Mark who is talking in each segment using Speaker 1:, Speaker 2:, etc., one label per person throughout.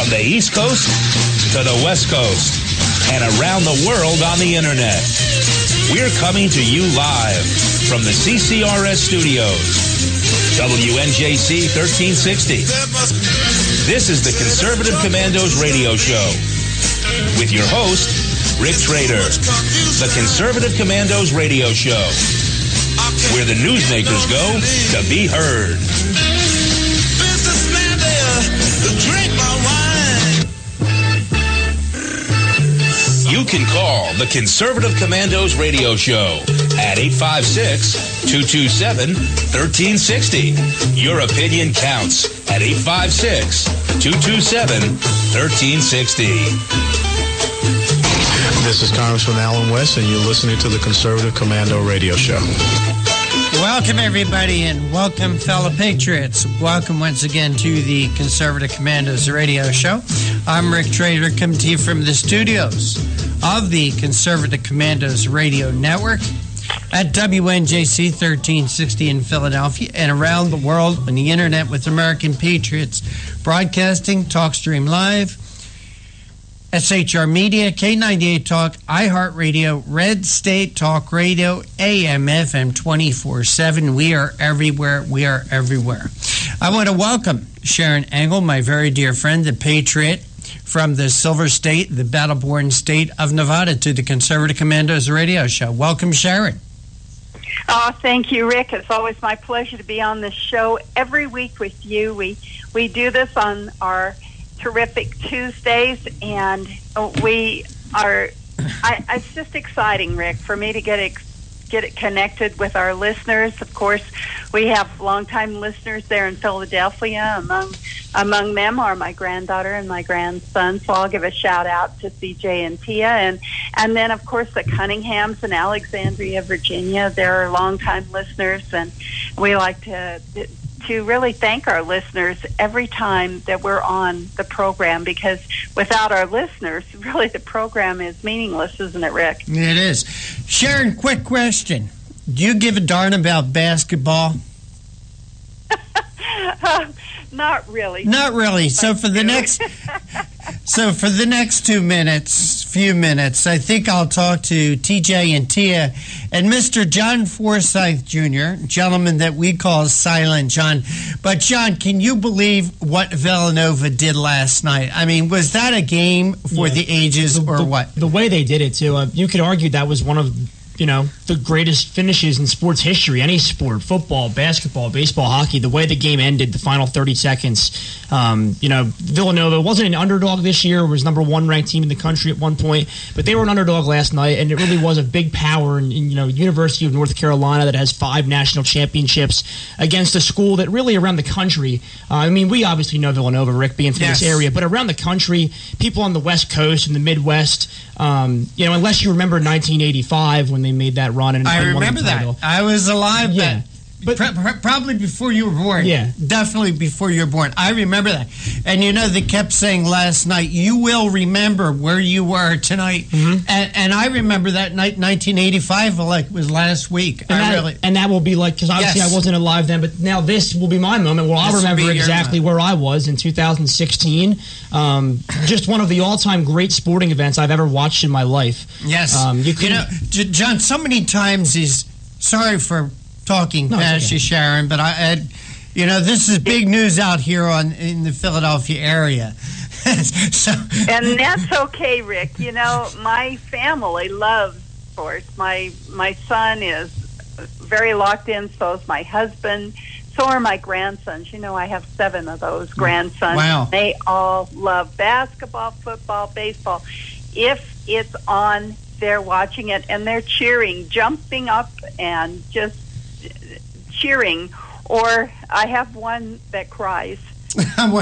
Speaker 1: From the East Coast to the West Coast and around the world on the internet. We're coming to you live from the CCRS studios. WNJC 1360. This is the Conservative Commandos radio show with your host, Rick Trader. The Conservative Commandos radio show, where the newsmakers go to be heard. You can call the Conservative Commandos radio show at 856-227-1360. Your opinion counts at 856-227-1360.
Speaker 2: This is Congressman Alan West, and you're listening to the Conservative Commando radio show.
Speaker 3: Welcome, everybody, and welcome, fellow patriots. Welcome once again to the Conservative Commandos radio show. I'm Rick Trader, coming to you from the studios of the Conservative Commandos radio network at WNJC 1360 in Philadelphia and around the world on the internet with American Patriots Broadcasting, TalkStream Live, SHR Media, K98 Talk, iHeartRadio, Red State Talk Radio, AM, FM 24/7. We are everywhere. We are everywhere. I want to welcome Sharon Engel, my very dear friend, the Patriot from the Silver State, the battle-born state of Nevada, to the Conservative Commandos radio show. Welcome, Sharon.
Speaker 4: Oh, thank you, Rick. It's always my pleasure to be on this show every week with you. We do this on our terrific Tuesdays, and it's just exciting, Rick, for me to get it connected with our listeners. Of course, we have longtime listeners there in Philadelphia. Among them are my granddaughter and my grandson, so I'll give a shout out to CJ and Tia, and then of course the Cunninghams in Alexandria, Virginia. They're longtime listeners, and we like to really thank our listeners every time that we're on the program, because without our listeners, really the program is meaningless, isn't it, Rick?
Speaker 3: It is. Sharon, quick question. Do you give a darn about basketball?
Speaker 4: Not really.
Speaker 3: Not really. So for the next few minutes, I think I'll talk to TJ and Tia and Mr. John Forsyth Jr., gentleman that we call Silent John. But John, can you believe what Villanova did last night? I mean, was that a game for the ages or what?
Speaker 5: The way they did it, too. You could argue that was one of the greatest finishes in sports history, any sport, football, basketball, baseball, hockey. The way the game ended, the final 30 seconds, Villanova wasn't an underdog this year. It was number one ranked team in the country at one point, but they were an underdog last night, and it really was a big power in University of North Carolina that has 5 national championships against a school that really around the country, we obviously know Villanova, Rick, being from this area, but around the country, people on the West Coast and the Midwest, unless you remember 1985 when they made that run. And
Speaker 3: I remember that. I was alive then. But probably before you were born. Yeah. Definitely before you were born. I remember that. And they kept saying last night, you will remember where you were tonight. Mm-hmm. And I remember that night, 1985, like it was last week.
Speaker 5: And that will be because obviously I wasn't alive then, but now this will be my moment where I'll remember exactly where I was in 2016. Just one of the all-time great sporting events I've ever watched in my life.
Speaker 3: Yes. John, so many times sorry for talking past you, Sharon, but this is big news out here in the Philadelphia area.
Speaker 4: And that's okay, Rick. My family loves sports. My son is very locked in, so is my husband. So are my grandsons. I have 7 of those grandsons.
Speaker 3: Wow.
Speaker 4: They all love basketball, football, baseball. If it's on, they're watching it, and they're cheering, jumping up and just cheering. Or I have one that cries.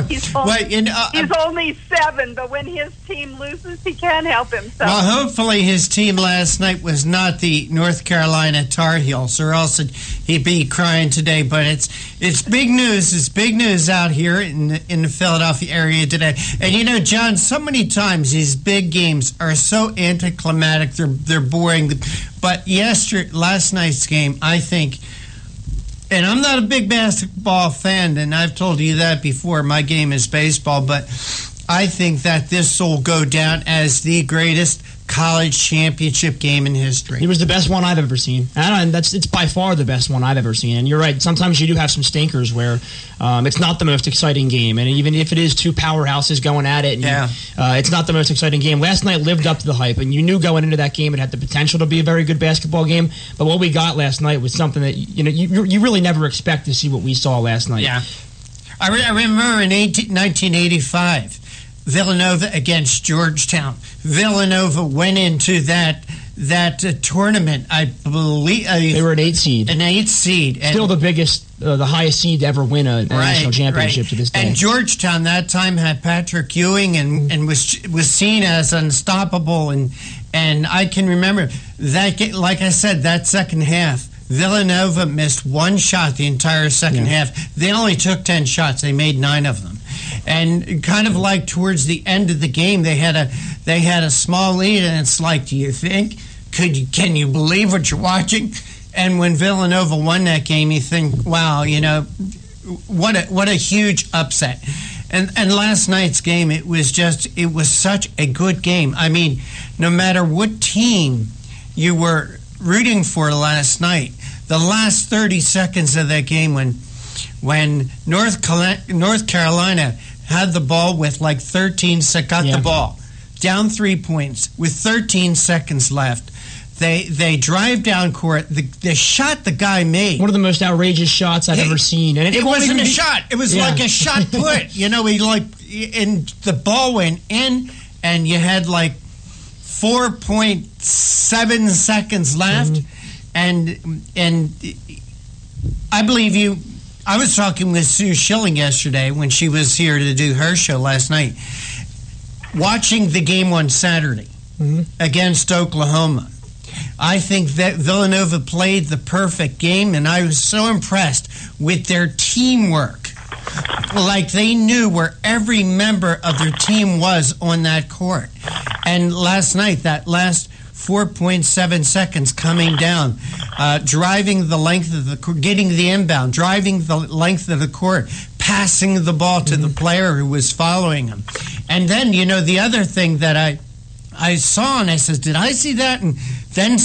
Speaker 4: He's only 7, but when his team loses, he can't help himself.
Speaker 3: Well, hopefully his team last night was not the North Carolina Tar Heels, or else he'd be crying today. But it's big news. It's big news out here in the Philadelphia area today. And John, so many times these big games are so anticlimactic. They're boring. But last night's game, I think. And I'm not a big basketball fan, and I've told you that before. My game is baseball, but I think that this will go down as the greatest college championship game in history.
Speaker 5: It was the best one I've ever seen. And it's by far the best one I've ever seen. And you're right. Sometimes you do have some stinkers where it's not the most exciting game. And even if it is two powerhouses going at it, it's not the most exciting game. Last night lived up to the hype, and you knew going into that game it had the potential to be a very good basketball game. But what we got last night was something that you really never expect to see what we saw last night.
Speaker 3: Yeah, I remember in 1985. Villanova against Georgetown. Villanova went into that tournament. I believe
Speaker 5: they were an 8 seed.
Speaker 3: An 8 seed, and
Speaker 5: still the biggest, the highest seed to ever win a national championship to this day.
Speaker 3: And Georgetown that time had Patrick Ewing and was seen as unstoppable. And I can remember that. Like I said, that second half. Villanova missed one shot the entire second half. They only took 10 shots. They made 9 of them. And kind of like towards the end of the game, they had a small lead, and it's like, do you think? Can you believe what you're watching? And when Villanova won that game, you think, wow, what a huge upset. And last night's game, it was such a good game. I mean, no matter what team you were rooting for last night, the last 30 seconds of that game when North Carolina had the ball with like 13 seconds, got the ball down 3 points with 13 seconds left. They drive down court. The shot the guy made,
Speaker 5: one of the most outrageous shots I've ever seen. And
Speaker 3: it wasn't a shot. It was like a shot put. And the ball went in, and you had like 4.7 seconds left, and I believe you. I was talking with Sue Schilling yesterday when she was here to do her show last night, watching the game on Saturday against Oklahoma. I think that Villanova played the perfect game, and I was so impressed with their teamwork. Like they knew where every member of their team was on that court. And last night, that last 4.7 seconds coming down, driving the length of the court, getting the inbound, driving the length of the court, passing the ball to the player who was following him. And then, the other thing that I saw, and I said, did I see that? And then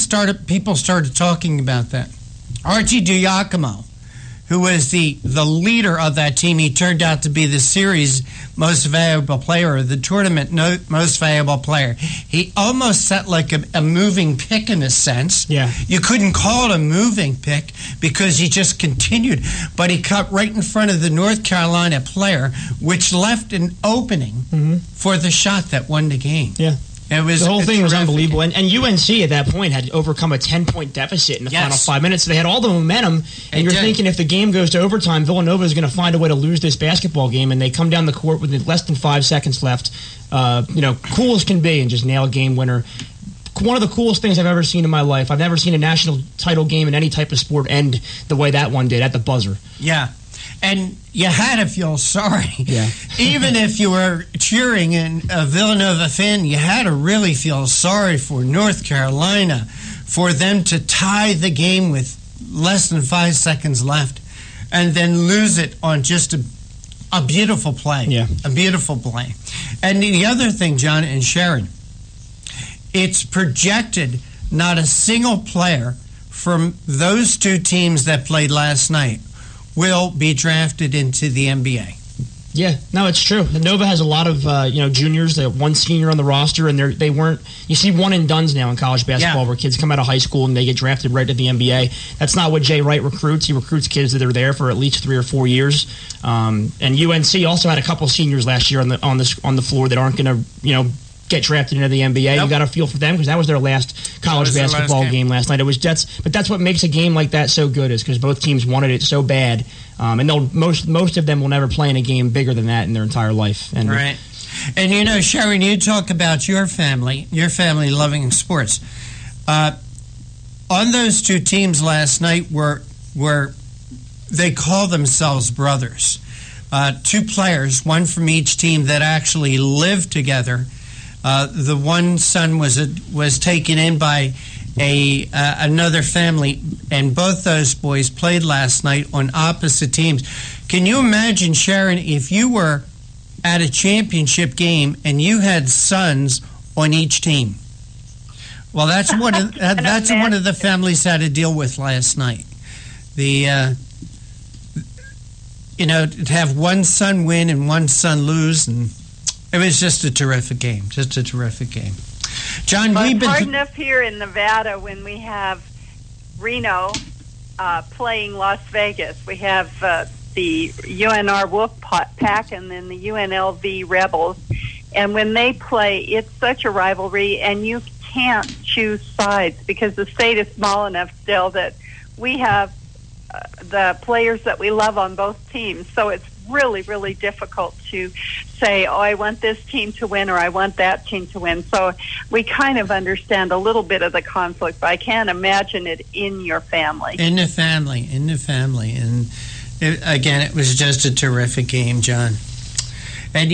Speaker 3: people started talking about that. Archie Diacomo, who was the leader of that team, he turned out to be the series most valuable player, or the tournament most valuable player. He almost set like a moving pick in a sense. Yeah. You couldn't call it a moving pick because he just continued, but he cut right in front of the North Carolina player, which left an opening for the shot that won the game.
Speaker 5: Yeah. The whole thing was unbelievable. And UNC at that point had overcome a 10-point deficit in the final 5 minutes. So they had all the momentum. And you're thinking if the game goes to overtime, Villanova is going to find a way to lose this basketball game. And they come down the court with less than 5 seconds left. Cool as can be, and just nail a game winner. One of the coolest things I've ever seen in my life. I've never seen a national title game in any type of sport end the way that one did, at the buzzer.
Speaker 3: Yeah. And you had to feel sorry.
Speaker 5: Yeah.
Speaker 3: Even if you were cheering and a Villanova fan, you had to really feel sorry for North Carolina for them to tie the game with less than 5 seconds left and then lose it on just a beautiful play.
Speaker 5: Yeah.
Speaker 3: A beautiful play. And the other thing, John and Sharon, it's projected not a single player from those two teams that played last night will be drafted into the NBA.
Speaker 5: Yeah, no, it's true. Nova has a lot of juniors. They have one senior on the roster, and they weren't. You see one and dones now in college basketball, where kids come out of high school and they get drafted right to the NBA. That's not what Jay Wright recruits. He recruits kids that are there for at least 3 or 4 years. And UNC also had a couple seniors last year on the floor that aren't going to get drafted into the NBA. Nope. You got to feel for them because that was their last college basketball game last night. But that's what makes a game like that so good, is because both teams wanted it so bad, and most of them will never play in a game bigger than that in their entire life. And
Speaker 3: right. And Sharon, you talk about your family loving sports. On those two teams last night were they call themselves brothers. 2 players, one from each team, that actually lived together. The one son was taken in by another family, and both those boys played last night on opposite teams. Can you imagine, Sharon, if you were at a championship game and you had sons on each team. Well, that's one of the families had to deal with last night. To have one son win and one son lose, and it was just a terrific game. John,
Speaker 4: it's hard enough here in Nevada when we have Reno playing Las Vegas. We have the UNR Wolfpack and then the UNLV Rebels. And when they play, it's such a rivalry, and you can't choose sides because the state is small enough still that we have the players that we love on both teams. So it's really, really difficult to say, oh, I want this team to win or I want that team to win. So we kind of understand a little bit of the conflict, but I can't imagine it in your family.
Speaker 3: In the family. And it was just a terrific game, John. And,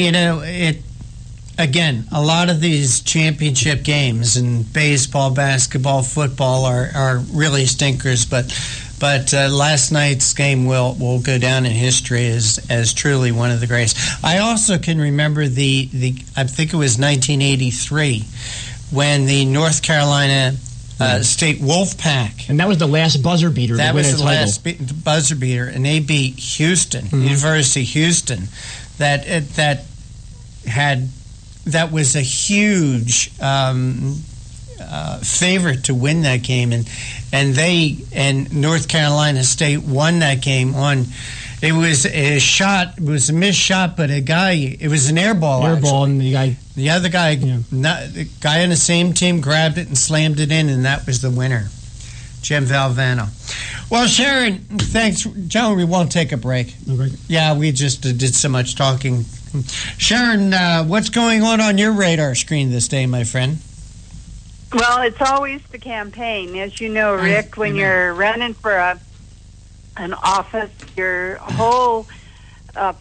Speaker 3: again, a lot of these championship games in baseball, basketball, football are really stinkers, but last night's game will go down in history as truly one of the greatest. I also can remember I think it was 1983 when the North Carolina State Wolfpack,
Speaker 5: and that was the last buzzer beater.
Speaker 3: That was the last buzzer beater, and they beat Houston, University of Houston. That was a huge favorite to win that game, and North Carolina State won that game on. It was a missed shot, but it was an air ball,
Speaker 5: and
Speaker 3: the other guy, the guy on the same team grabbed it and slammed it in, and that was the winner, Jim Valvano. Well, Sharon, thanks. John, we won't take a break.
Speaker 5: Okay.
Speaker 3: Yeah, we just did so much talking. Sharon, what's going on your radar screen this day, my friend?
Speaker 4: Well, it's always the campaign. As you know, Rick, when you're running for an office, your whole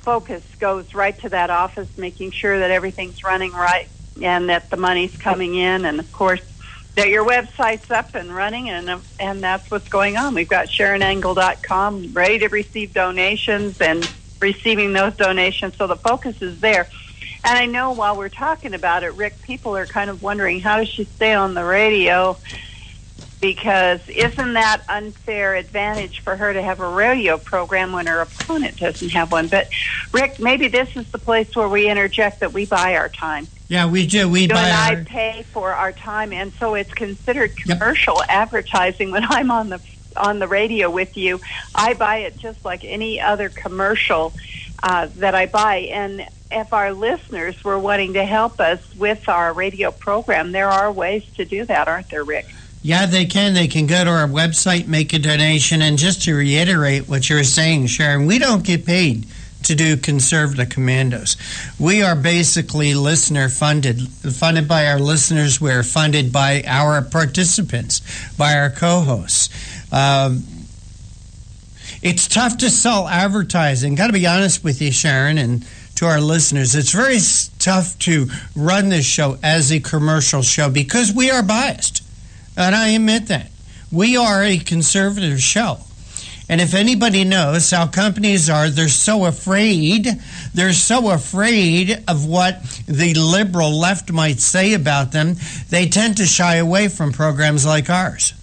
Speaker 4: focus goes right to that office, making sure that everything's running right and that the money's coming in, and, of course, that your website's up and running, and that's what's going on. We've got SharonAngle.com ready to receive donations and receiving those donations, so the focus is there. And I know while we're talking about it, Rick, people are kind of wondering, how does she stay on the radio? Because isn't that unfair advantage for her to have a radio program when her opponent doesn't have one? But, Rick, maybe this is the place where we interject that we buy our time.
Speaker 3: Yeah, we do.
Speaker 4: I pay for our time, and so it's considered commercial advertising when I'm on the radio with you. I buy it just like any other commercial that I buy. And if our listeners were wanting to help us with our radio program, there are ways to do that, aren't there, Rick?
Speaker 3: Yeah, they can. They can go to our website, make a donation. And just to reiterate what you were saying, Sharon, we don't get paid to do Conservative Commandos. We are basically listener funded by our listeners. We're funded by our participants, by our co-hosts. It's tough to sell advertising. Got to be honest with you, Sharon, and to our listeners, it's very tough to run this show as a commercial show because we are biased. And I admit that. We are a conservative show. And if anybody knows how companies are, they're so afraid of what the liberal left might say about them, they tend to shy away from programs like ours.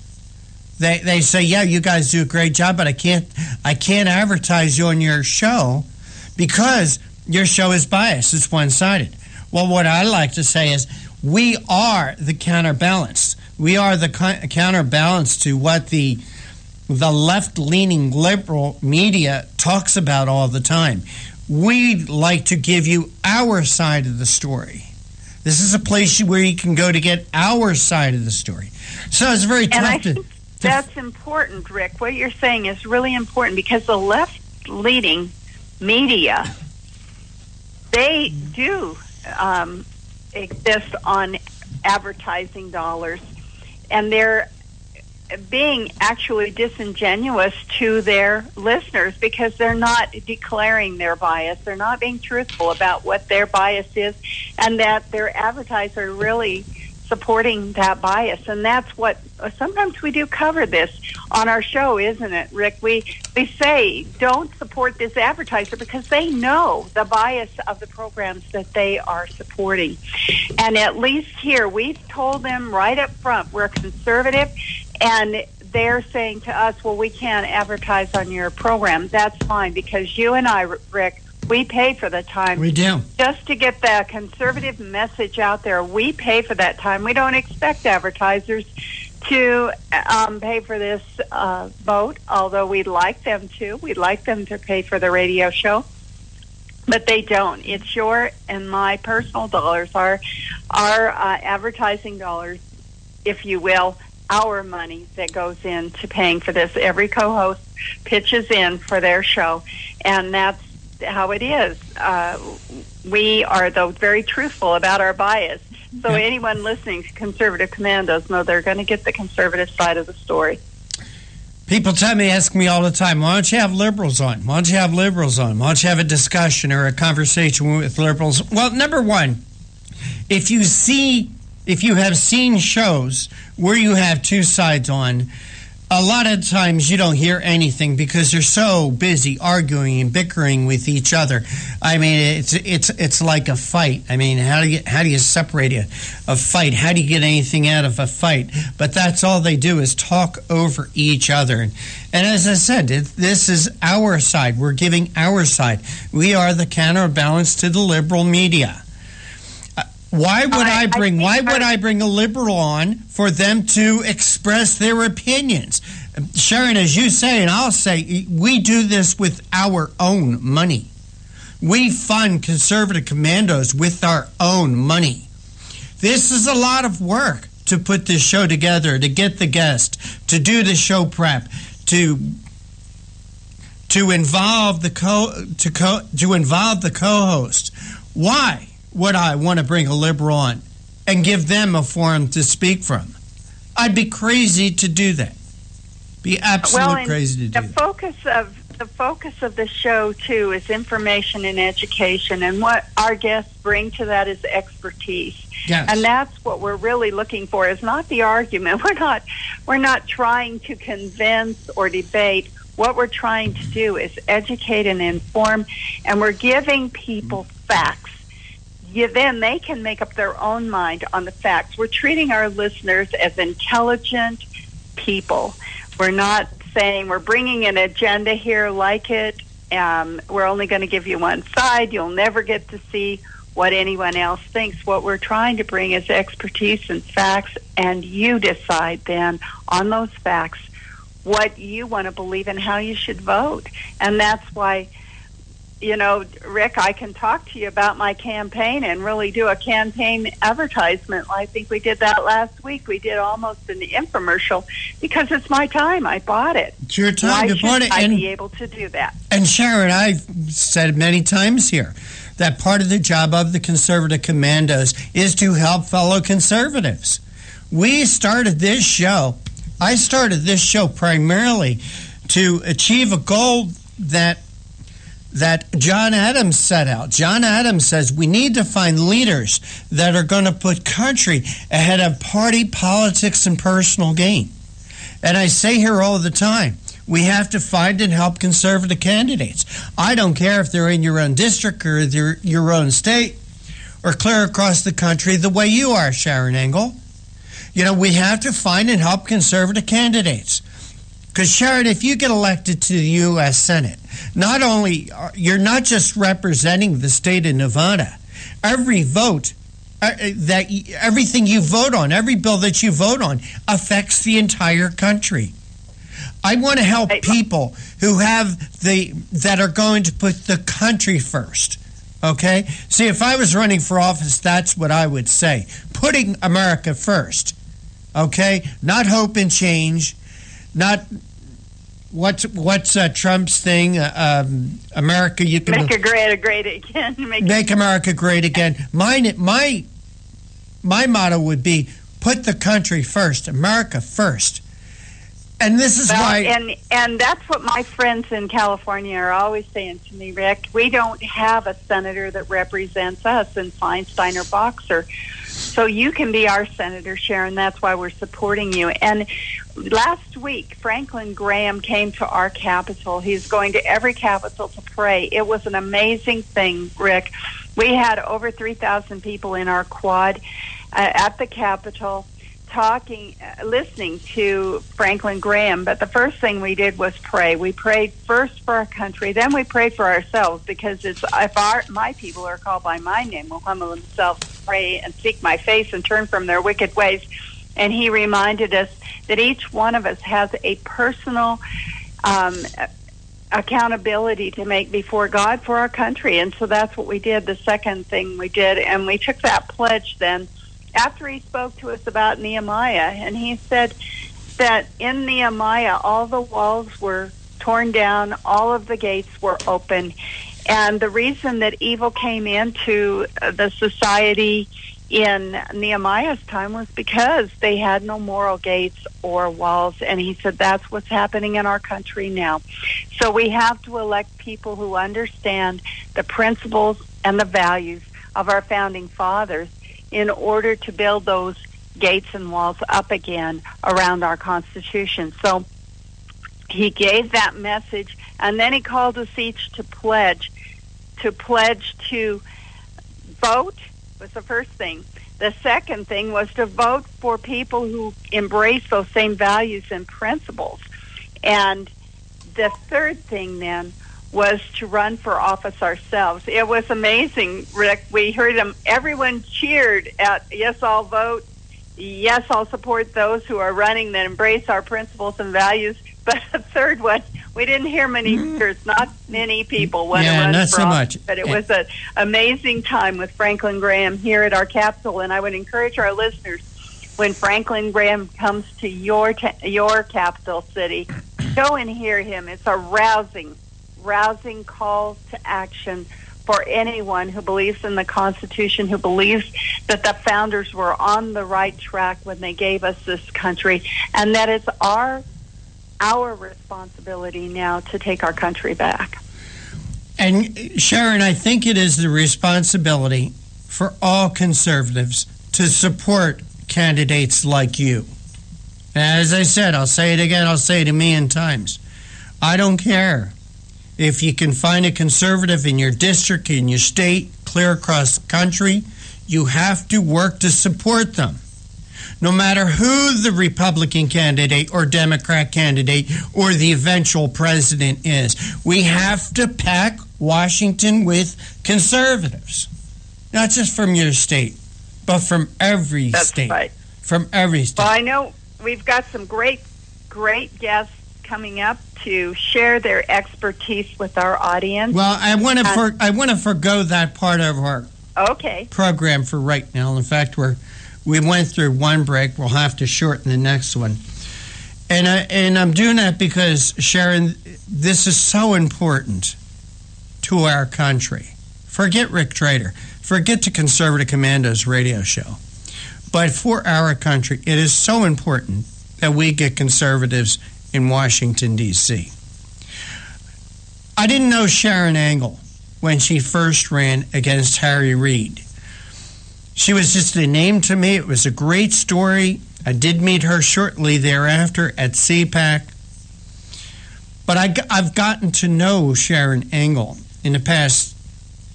Speaker 3: They say, yeah, you guys do a great job, but I can't advertise you on your show because your show is biased. It's one-sided. Well, what I like to say is we are the counterbalance. We are the counterbalance to what the left-leaning liberal media talks about all the time. We like to give you our side of the story. This is a place where you can go to get our side of the story. So it's very tough to...
Speaker 4: That's important, Rick. What you're saying is really important because the left-leaning media, they do exist on advertising dollars, and they're being actually disingenuous to their listeners because they're not declaring their bias. They're not being truthful about what their bias is, and that their advertisers are really supporting that bias. And that's what sometimes we do cover this on our show, isn't it, Rick? We say don't support this advertiser because they know the bias of the programs that they are supporting. And at least here we've told them right up front we're conservative, and they're saying to us, well, we can't advertise on your program. That's fine, because you and I, Rick, we pay for the time.
Speaker 3: We do. Just
Speaker 4: to get the conservative message out there, we pay for that time. We don't expect advertisers to pay for this vote, although we'd like them to. We'd like them to pay for the radio show. But they don't. It's your and my personal dollars, our advertising dollars, if you will, our money that goes into paying for this. Every co-host pitches in for their show, and that's how it is. We are, though, very truthful about our bias. So anyone listening to Conservative Commandos know they're going to get the conservative side of the story.
Speaker 3: People ask me all the time, why don't you have liberals on? Why don't you have liberals on? Why don't you have a discussion or a conversation with liberals? Well, number one, if you have seen shows where you have two sides on, a lot of times you don't hear anything because they're so busy arguing and bickering with each other. I mean, it's like a fight. I mean, how do you separate a fight? How do you get anything out of a fight? But that's all they do is talk over each other. And as I said, this is our side. We're giving our side. We are the counterbalance to the liberal media. Why would I bring a liberal on for them to express their opinions? Sharon, as you say, and I'll say, we do this with our own money. We fund Conservative Commandos with our own money. This is a lot of work to put this show together, to get the guest, to do the show prep, to involve the co-host. Why would I want to bring a liberal on and give them a forum to speak from? I'd be crazy to do that. Be absolutely crazy to do that.
Speaker 4: The focus of the show too is information and education, and what our guests bring to that is expertise.
Speaker 3: Yes.
Speaker 4: And that's what we're really looking for, is not the argument. We're not trying to convince or debate. What we're trying to do is educate and inform, and we're giving people facts. Then they can make up their own mind on the facts. We're treating our listeners as intelligent people. We're not saying we're bringing an agenda here, like it. We're only going to give you one side. You'll never get to see what anyone else thinks. What we're trying to bring is expertise and facts, and you decide then on those facts what you want to believe and how you should vote. And that's why, Rick, I can talk to you about my campaign and really do a campaign advertisement. I think we did that last week. We did almost an infomercial because it's my time. I bought it.
Speaker 3: It's your time to put it.
Speaker 4: Why shouldn't I be able to do that?
Speaker 3: And Sharon, I've said many times here that part of the job of the Conservative Commandos is to help fellow conservatives. I started this show primarily to achieve a goal that John Adams set out. John Adams says we need to find leaders that are going to put country ahead of party politics and personal gain. And I say here all the time, we have to find and help conservative candidates. I don't care if they're in your own district or your own state or clear across the country the way you are, Sharon Engel. We have to find and help conservative candidates. Because, Sharon, if you get elected to the U.S. Senate, not only you're not just representing the state of Nevada, every vote everything you vote on, every bill that you vote on affects the entire country. I want to help people who that are going to put the country first. Okay? See, if I was running for office, that's what I would say. Putting America first. Okay? Not hope and change. Not what's Trump's thing? America, you can
Speaker 4: make America great again.
Speaker 3: Make America great again. My motto would be put the country first, America first. And this is why.
Speaker 4: And that's what my friends in California are always saying to me, Rick. We don't have a senator that represents us in Feinstein or Boxer. So you can be our senator, Sharon. That's why we're supporting you. And last week, Franklin Graham came to our capital. He's going to every capital to pray. It was an amazing thing, Rick. We had over 3,000 people in our quad at the Capitol listening to Franklin Graham. But the first thing we did was pray. We prayed first for our country, then we prayed for ourselves, because if my people are called by my name, will humble themselves, pray, and seek my face, and turn from their wicked ways. And he reminded us that each one of us has a personal accountability to make before God for our country. And so that's what we did, the second thing we did. And we took that pledge then after he spoke to us about Nehemiah. And he said that in Nehemiah, all the walls were torn down, all of the gates were open. And the reason that evil came into the society in Nehemiah's time was because they had no moral gates or walls. And he said that's what's happening in our country now. So we have to elect people who understand the principles and the values of our founding fathers in order to build those gates and walls up again around our Constitution. So he gave that message, and then he called us each to pledge to vote was the first thing. The second thing was to vote for people who embrace those same values and principles. And the third thing then was to run for office ourselves. It was amazing, Rick. We heard them. Everyone cheered at, yes, I'll vote. Yes, I'll support those who are running that embrace our principles and values. But the third one, we didn't hear many cheers. Not many people want to run
Speaker 3: not
Speaker 4: for
Speaker 3: so
Speaker 4: office.
Speaker 3: much.
Speaker 4: But it was an amazing time with Franklin Graham here at our Capitol. And I would encourage our listeners, when Franklin Graham comes to your capital city, go and hear him. It's a rousing call to action for anyone who believes in the Constitution, who believes that the founders were on the right track when they gave us this country, and that it's our responsibility now to take our country back.
Speaker 3: And Sharon, I think it is the responsibility for all conservatives to support candidates like you. As I said, I'll say it again, I'll say it a million times. I don't care if you can find a conservative in your district, in your state, clear across the country. You have to work to support them. No matter who the Republican candidate or Democrat candidate or the eventual president is, we have to pack Washington with conservatives. Not just from your state, but from every state.
Speaker 4: That's right.
Speaker 3: From every state.
Speaker 4: Well, I know we've got some great guests coming up to share their expertise with our audience.
Speaker 3: Well, I want to forgo that part of our program for right now. In fact, we went through one break. We'll have to shorten the next one. And I'm doing that because, Sharon, this is so important to our country. Forget Rick Trader. Forget the Conservative Commandos radio show. But for our country, it is so important that we get conservatives in Washington, D.C. I didn't know Sharon Angle when she first ran against Harry Reid. She was just a name to me. It was a great story. I did meet her shortly thereafter at CPAC. But I've gotten to know Sharon Angle in the past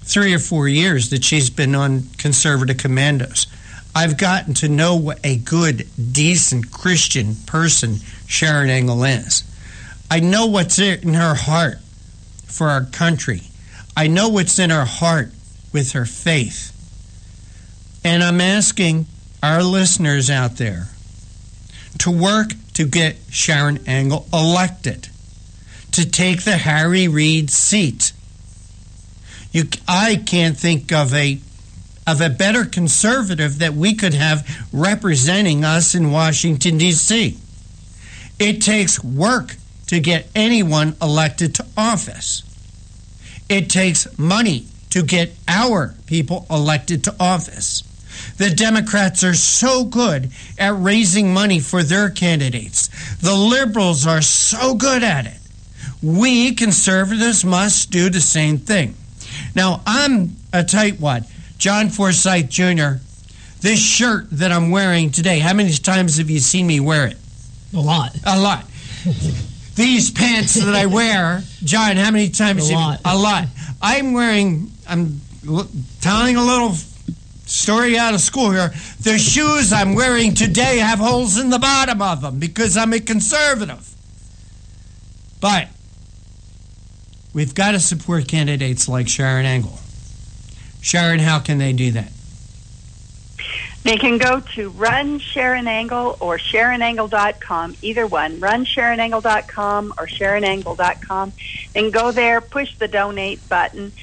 Speaker 3: 3 or 4 years that she's been on Conservative Commandos. I've gotten to know what a good, decent Christian person Sharon Angle is. I know what's in her heart for our country. I know what's in her heart with her faith. And I'm asking our listeners out there to work to get Sharon Angle elected, to take the Harry Reid seat. I can't think of a better conservative that we could have representing us in Washington, D.C. It takes work to get anyone elected to office. It takes money to get our people elected to office. The Democrats are so good at raising money for their candidates. The liberals are so good at it. We conservatives must do the same thing. Now, I'm a tightwad. John Forsyth Jr., This shirt that I'm wearing today, how many times have you seen me wear it?
Speaker 5: A lot.
Speaker 3: A lot. These pants that I wear, John, how many times?
Speaker 5: A lot.
Speaker 3: A lot. I'm telling a little story out of school here. The shoes I'm wearing today have holes in the bottom of them because I'm a conservative. But we've got to support candidates like Sharon Angle. Sharon, how can they do that?
Speaker 4: They can go to Run Sharon Angle or SharonAngle.com, either one, RunSharonAngle.com or SharonAngle.com, and go there, push the donate button,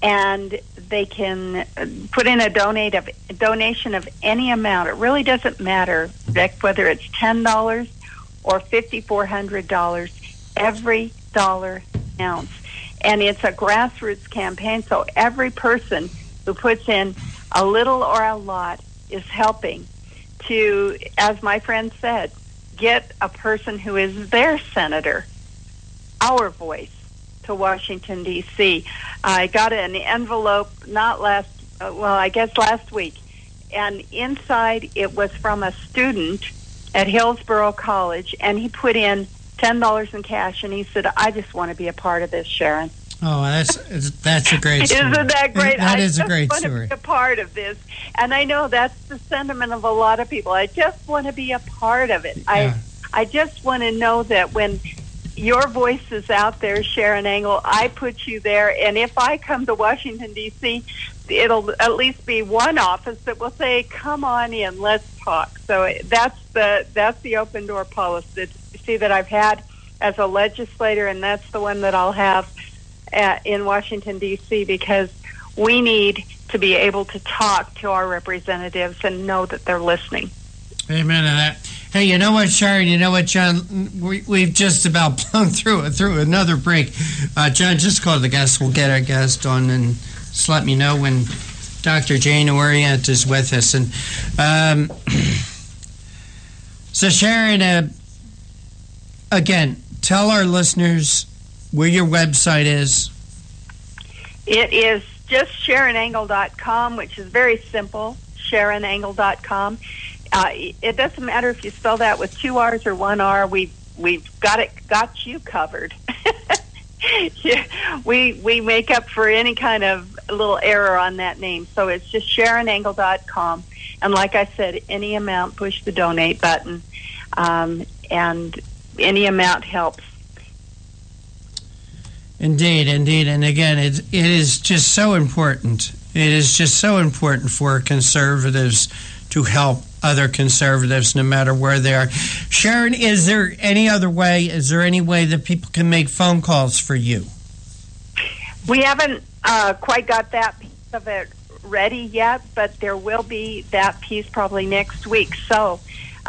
Speaker 4: and they can put in a donation of any amount. It really doesn't matter, Rick, whether it's $10 or $5,400. Every dollar counts. And it's a grassroots campaign, so every person who puts in a little or a lot is helping to, as my friend said, get a person who is their senator, our voice, to Washington, D.C. I got an envelope last week, and inside it was from a student at Hillsborough College, and he put in $10 in cash, and he said, I just want to be a part of this, Sharon.
Speaker 3: Oh, that's a great story.
Speaker 4: Isn't that great?
Speaker 3: That is a great story.
Speaker 4: I just want to be a part of this. And I know that's the sentiment of a lot of people. I just want to be a part of it.
Speaker 3: Yeah.
Speaker 4: I just want to know that when your voice is out there, Sharon Angle, I put you there. And if I come to Washington, D.C., it'll at least be one office that will say, come on in, let's talk. So that's the open door policy that I've had as a legislator, and that's the one that I'll have in Washington, D.C., because we need to be able to talk to our representatives and know that they're listening.
Speaker 3: Amen to that. Hey, you know what, Sharon? You know what, John? We've just about blown through another break. John, just call the guest. We'll get our guest on and just let me know when Dr. Jane Orient is with us. And so, Sharon, again, tell our listeners where your website is.
Speaker 4: It is just SharonAngle.com, which is very simple, SharonAngle.com. It doesn't matter if you spell that with 2 R's or 1 R. We've got you covered. We make up for any kind of little error on that name. So it's just SharonAngle.com. And like I said, any amount, push the donate button, and any amount helps.
Speaker 3: Indeed. And again, it is just so important. It is just so important for conservatives to help other conservatives, no matter where they are. Sharon, is there any other way? Is there any way that people can make phone calls for you?
Speaker 4: We haven't quite got that piece of it ready yet, but there will be that piece probably next week. So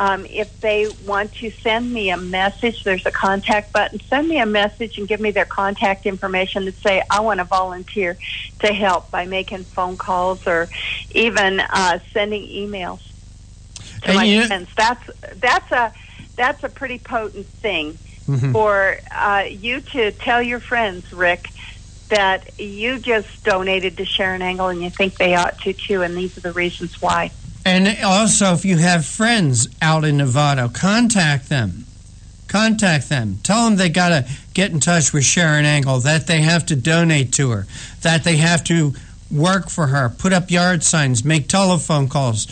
Speaker 4: if they want to send me a message, there's a contact button. Send me a message and give me their contact information to say, I want to volunteer to help by making phone calls or even sending emails to my friends. That's a pretty potent thing for you to tell your friends, Rick, that you just donated to Sharon Angle and you think they ought to too, and these are the reasons why.
Speaker 3: And also, if you have friends out in Nevada, contact them. Tell them they got to get in touch with Sharon Angle, that they have to donate to her, that they have to work for her, put up yard signs, make telephone calls,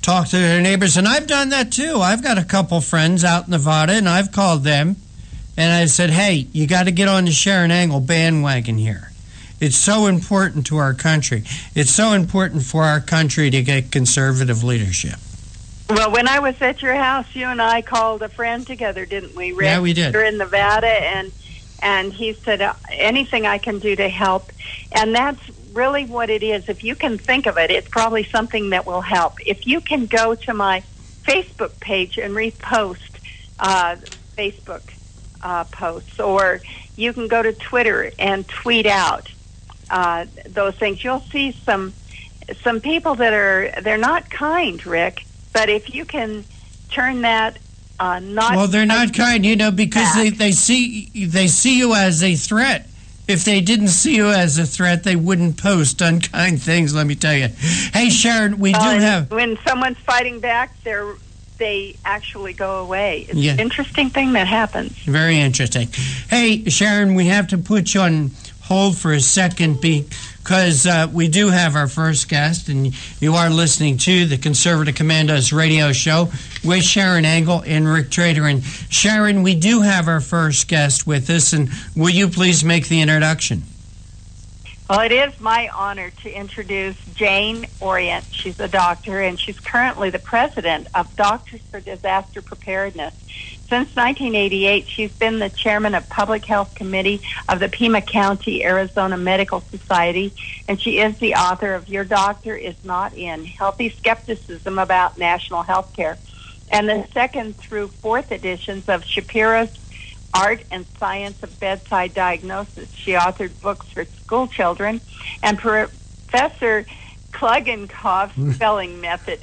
Speaker 3: talk to their neighbors. And I've done that too. I've got a couple friends out in Nevada, and I've called them, and I said, hey, you got to get on the Sharon Angle bandwagon here. It's so important to our country. It's so important for our country to get conservative leadership.
Speaker 4: Well, when I was at your house, you and I called a friend together, didn't we, Rick?
Speaker 3: Yeah, we did.
Speaker 4: We're in Nevada, and he said, anything I can do to help. And that's really what it is. If you can think of it, it's probably something that will help. If you can go to my Facebook page and repost Facebook posts, or you can go to Twitter and tweet out those things, you'll see some people they're not kind, Rick. But if you can turn that they're not kind, because they see you as a threat.
Speaker 3: if they didn't see you as a threat, they wouldn't post unkind things, let me tell you. Hey, Sharon, we do have...
Speaker 4: When someone's fighting back, they actually go away. It's
Speaker 3: Yeah.
Speaker 4: an interesting thing that happens.
Speaker 3: Very interesting. Hey, Sharon, we have to put you on hold for a second because we do have our first guest, and you are listening to the Conservative Commandos radio show with Sharon Angle and Rick Trader. And Sharon, we do have our first guest with us, and will you please make the introduction?
Speaker 4: Well, it is my honor to introduce Jane Orient. She's a doctor, and she's currently the president of Doctors for Disaster Preparedness. Since 1988, she's been the chairman of Public Health Committee of the Pima County, Arizona Medical Society, and she is the author of Your Doctor Is Not In, Healthy Skepticism About National Health Care, and the second through fourth editions of Shapiro's Art and Science of Bedside Diagnosis. She authored books for school children, and Professor Klugenkoff's Spelling Method,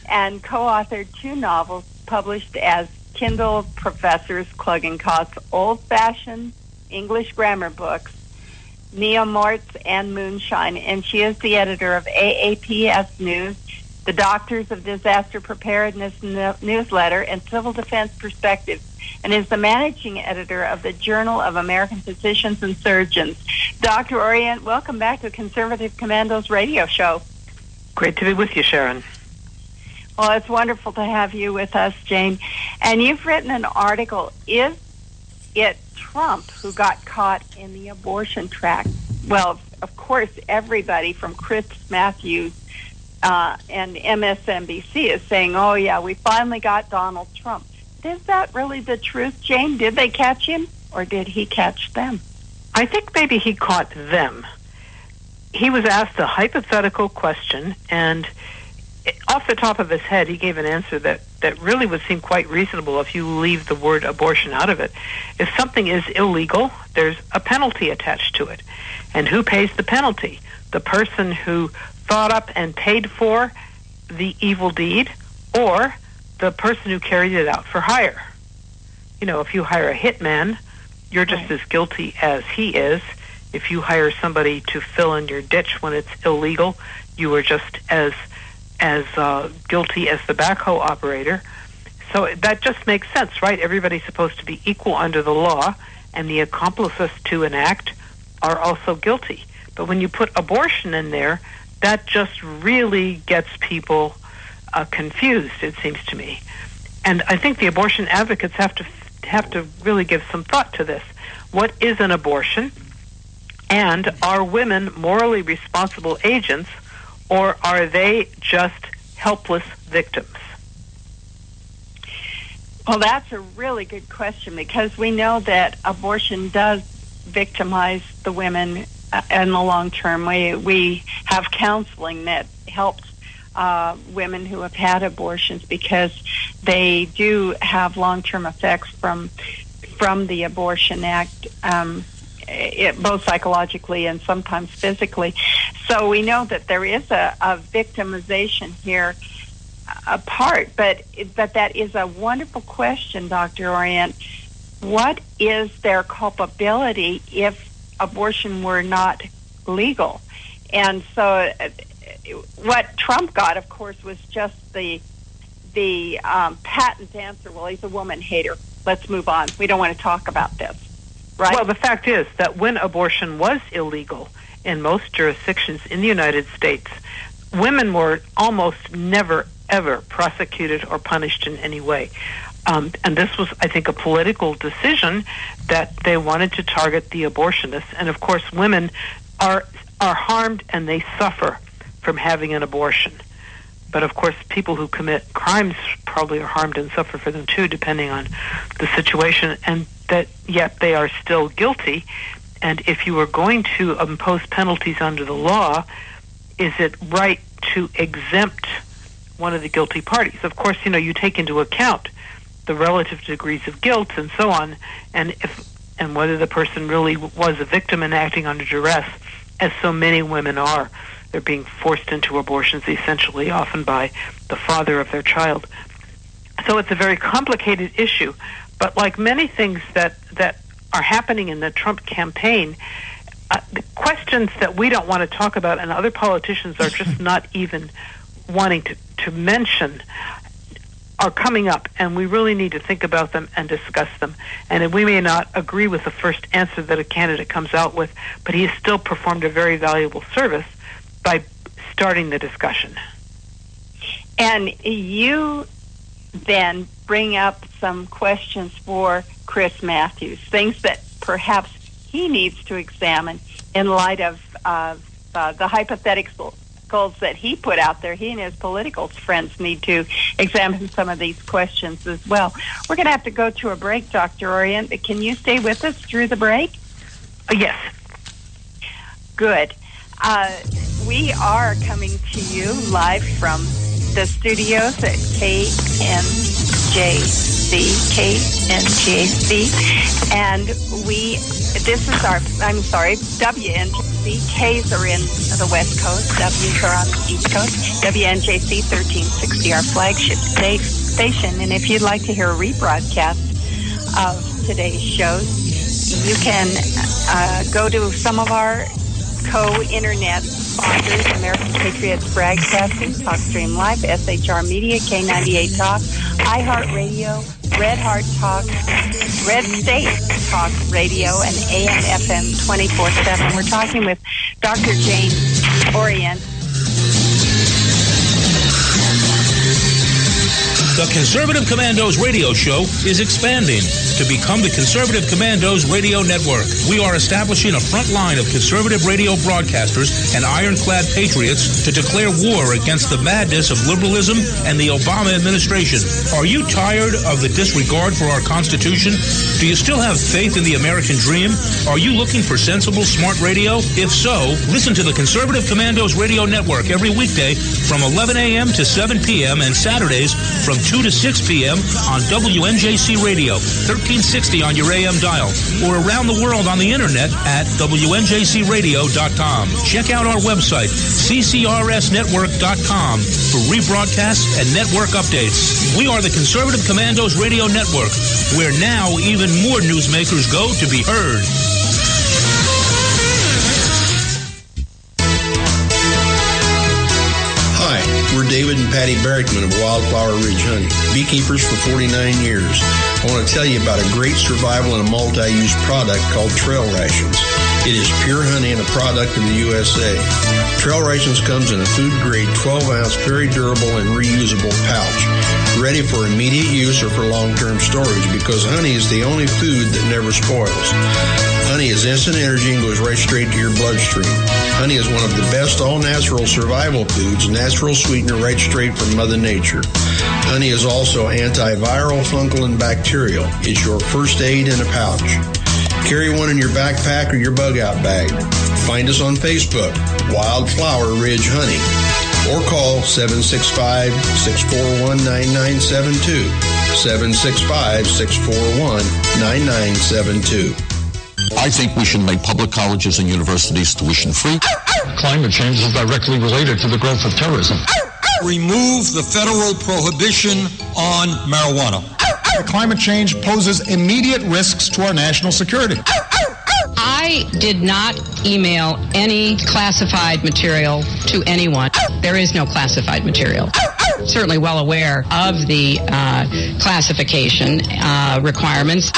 Speaker 4: and co-authored 2 novels published as Kindle Professors Klugenkoff's Old-Fashioned English Grammar Books, Neomorts and Moonshine, and she is the editor of AAPS News, the Doctors of Disaster Preparedness newsletter, and Civil Defense Perspectives, and is the managing editor of the Journal of American Physicians and Surgeons. Dr. Orient, welcome back to Conservative Commandos radio show.
Speaker 6: Great to be with you, Sharon.
Speaker 4: Well, it's wonderful to have you with us, Jane. And you've written an article, Is It Trump Who Got Caught in the Abortion Trap? Well, of course, everybody from Chris Matthews and MSNBC is saying, oh, yeah, we finally got Donald Trump. Is that really the truth, Jane? Did they catch him, or did he catch them?
Speaker 6: I think maybe he caught them. He was asked a hypothetical question, and off the top of his head, he gave an answer that really would seem quite reasonable if you leave the word abortion out of it. If something is illegal, there's a penalty attached to it. And who pays the penalty? The person who thought up and paid for the evil deed, or the person who carried it out for hire. You know, if you hire a hitman, you're just as guilty as he is. If you hire somebody to fill in your ditch when it's illegal, you are just as guilty as the backhoe operator. So that just makes sense, right? Everybody's supposed to be equal under the law, and the accomplices to an act are also guilty. But when you put abortion in there, that just really gets people confused, it seems to me. And I think the abortion advocates have to really give some thought to this. What is an abortion? And are women morally responsible agents, or are they just helpless victims?
Speaker 4: Well, that's a really good question, because we know that abortion does victimize the women in the long term. We have counseling that helps women who have had abortions, because they do have long-term effects from the Abortion Act, both psychologically and sometimes physically. So we know that there is a victimization here, a part, but that is a wonderful question, Dr. Orient. What is their culpability if abortion were not legal? And so what Trump got, of course, was just the patent answer. Well, he's a woman hater. Let's move on. We don't want to talk about this. Right?
Speaker 6: Well, the fact is that when abortion was illegal in most jurisdictions in the United States, women were almost never, ever prosecuted or punished in any way. And this was, I think, a political decision that they wanted to target the abortionists. And, of course, women are harmed and they suffer from having an abortion. But, of course, people who commit crimes probably are harmed and suffer for them, too, depending on the situation, and that yet they are still guilty. And if you are going to impose penalties under the law, is it right to exempt one of the guilty parties? Of course, you take into account the relative degrees of guilt and so on, and whether the person really was a victim and acting under duress, as so many women are. They're being forced into abortions, essentially, often by the father of their child. So it's a very complicated issue. But like many things that are happening in the Trump campaign, the questions that we don't want to talk about and other politicians are just not even wanting to mention are coming up, and we really need to think about them and discuss them. And we may not agree with the first answer that a candidate comes out with, but he has still performed a very valuable service by starting the discussion.
Speaker 4: And you then bring up some questions for Chris Matthews, things that perhaps he needs to examine in light of the hypotheticals that he put out there. He and his political friends need to examine some of these questions as well. We're going to have to go to a break, Dr. Orient. Can you stay with us through the break?
Speaker 6: Yes.
Speaker 4: Good. We are coming to you live from the studios at KNJC, and WNJC. K's are in the West Coast, W's are on the East Coast. WNJC 1360, our flagship station. And if you'd like to hear a rebroadcast of today's shows, you can go to some of our co-internet sponsors: American Patriots Broadcasting, TalkStream Live, SHR Media, K98 Talk, iHeartRadio, Red Heart Talk, Red State Talk Radio, and AM/FM 24/7. We're talking with Dr. Jane Orient.
Speaker 1: The Conservative Commandos radio show is expanding to become the Conservative Commandos radio network. We are establishing a front line of conservative radio broadcasters and ironclad patriots to declare war against the madness of liberalism and the Obama administration. Are you tired of the disregard for our Constitution? Do you still have faith in the American dream? Are you looking for sensible, smart radio? If so, listen to the Conservative Commandos radio network every weekday from 11 a.m. to 7 p.m. and Saturdays from 2 to 6 p.m. on WNJC Radio, 1360 on your AM dial, or around the world on the internet at WNJCradio.com. Check out our website, CCRSnetwork.com, for rebroadcasts and network updates. We are the Conservative Commandos Radio Network, where now even more newsmakers go to be heard.
Speaker 7: We're David and Patty Barrickman of Wildflower Ridge Honey, beekeepers for 49 years. I want to tell you about a great survival and a multi-use product called Trail Rations. It is pure honey and a product of the USA. Trail Rations comes in a food-grade 12-ounce, very durable and reusable pouch, ready for immediate use or for long-term storage, because honey is the only food that never spoils. Honey is instant energy and goes right straight to your bloodstream. Honey is one of the best all-natural survival foods, natural sweetener right straight from Mother Nature. Honey is also antiviral, fungal, and bacterial. It's your first aid in a pouch. Carry one in your backpack or your bug-out bag. Find us on Facebook, Wildflower Ridge Honey, or call 765-641-9972, 765-641-9972.
Speaker 8: I think we should make public colleges and universities tuition-free.
Speaker 9: Climate change is directly related to the growth of terrorism.
Speaker 10: Remove the federal prohibition on marijuana.
Speaker 9: Climate change poses immediate risks to our national security.
Speaker 11: I did not email any classified material to anyone. There is no classified material. Certainly well aware of the classification requirements.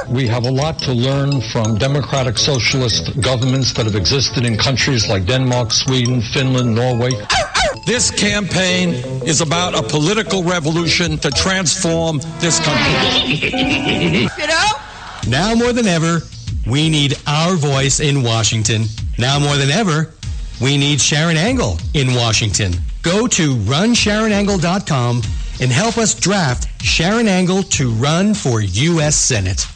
Speaker 9: We have a lot to learn from democratic socialist governments that have existed in countries like Denmark, Sweden, Finland, Norway.
Speaker 10: This campaign is about a political revolution to transform this country.
Speaker 12: You know? Now more than ever, we need our voice in Washington. Now more than ever, we need Sharon Angle in Washington. Go to runsharonangle.com and help us draft Sharon Angle to run for U.S. Senate.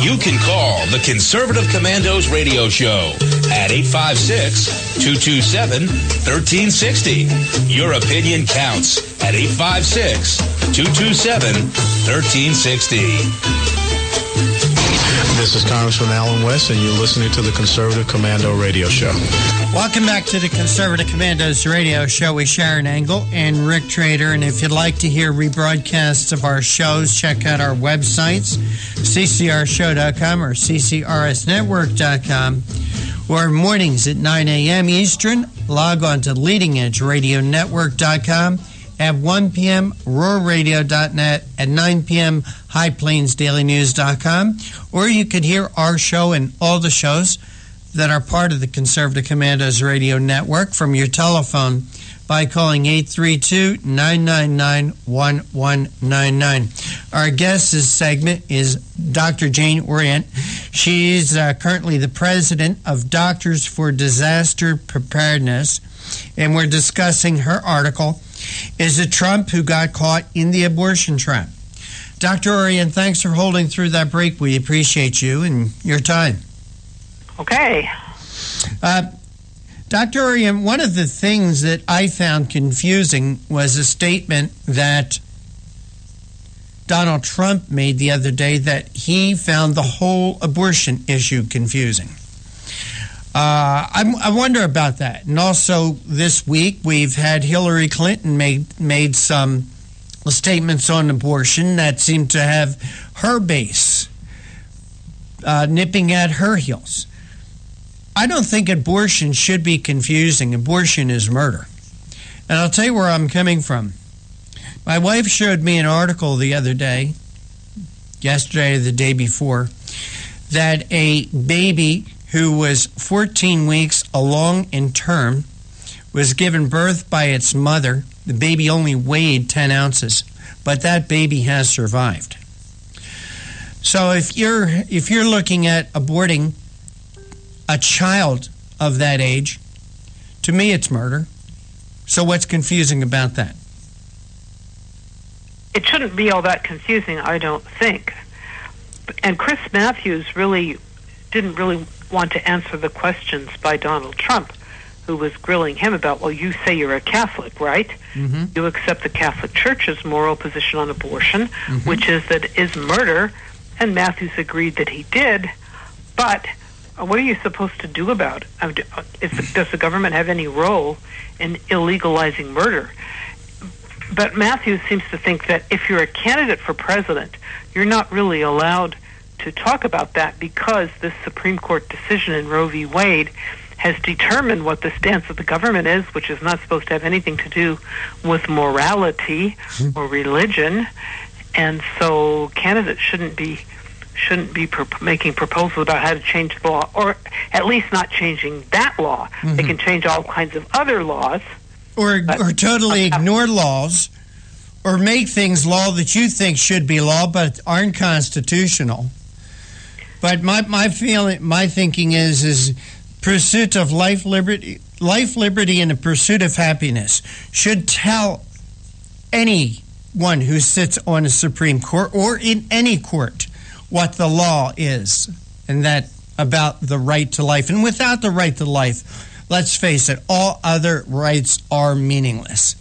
Speaker 1: You can call the Conservative Commandos radio show at 856-227-1360. Your opinion counts at 856-227-1360.
Speaker 2: This is Congressman Alan West, and you're listening to the Conservative Commando Radio Show.
Speaker 3: Welcome back to the Conservative Commandos Radio Show with Sharon Angle and Rick Trader. And if you'd like to hear rebroadcasts of our shows, check out our websites, ccrshow.com or ccrsnetwork.com, or mornings at 9 a.m. Eastern. Log on to leadingedgeradionetwork.com. At 1 p.m., roarradio.net. At 9 p.m., highplainsdailynews.com. Or you could hear our show and all the shows that are part of the Conservative Commandos Radio Network from your telephone by calling 832-999-1199. Our guest this segment is Dr. Jane Orient. She's currently the president of Doctors for Disaster Preparedness, and we're discussing her article, Is it Trump Who Got Caught in the Abortion Trap? Dr. Orient, thanks for holding through that break. We appreciate you and your time.
Speaker 6: Okay.
Speaker 3: Dr. Orient, one of the things that I found confusing was a statement that Donald Trump made the other day that he found the whole abortion issue confusing. I wonder about that. And also this week we've had Hillary Clinton made some statements on abortion that seem to have her base nipping at her heels. I don't think abortion should be confusing. Abortion is murder. And I'll tell you where I'm coming from. My wife showed me an article the other day, yesterday or the day before, that a baby who was 14 weeks along in term was given birth by its mother. The baby only weighed 10 ounces, but that baby has survived. So if you're looking at aborting a child of that age, to me it's murder. So what's confusing about that?
Speaker 6: It shouldn't be all that confusing, I don't think. And Chris Matthews didn't really want to answer the questions by Donald Trump, who was grilling him about, well, you say you're a Catholic, right? Mm-hmm. You accept the Catholic Church's moral position on abortion, which is that it is murder, and Matthews agreed that he did, but what are you supposed to do about it? Does the government have any role in illegalizing murder? But Matthews seems to think that if you're a candidate for president, you're not really allowed to talk about that because this Supreme Court decision in Roe v. Wade has determined what the stance of the government is, which is not supposed to have anything to do with morality or religion. And so candidates shouldn't be making proposals about how to change the law, or at least not changing that law. They can change all kinds of other laws.
Speaker 3: Or totally ignore laws, or make things law that you think should be law but aren't constitutional. But my thinking is pursuit of life, liberty, and the pursuit of happiness should tell anyone who sits on a Supreme Court or in any court what the law is, and that about the right to life. And without the right to life, let's face it, all other rights are meaningless.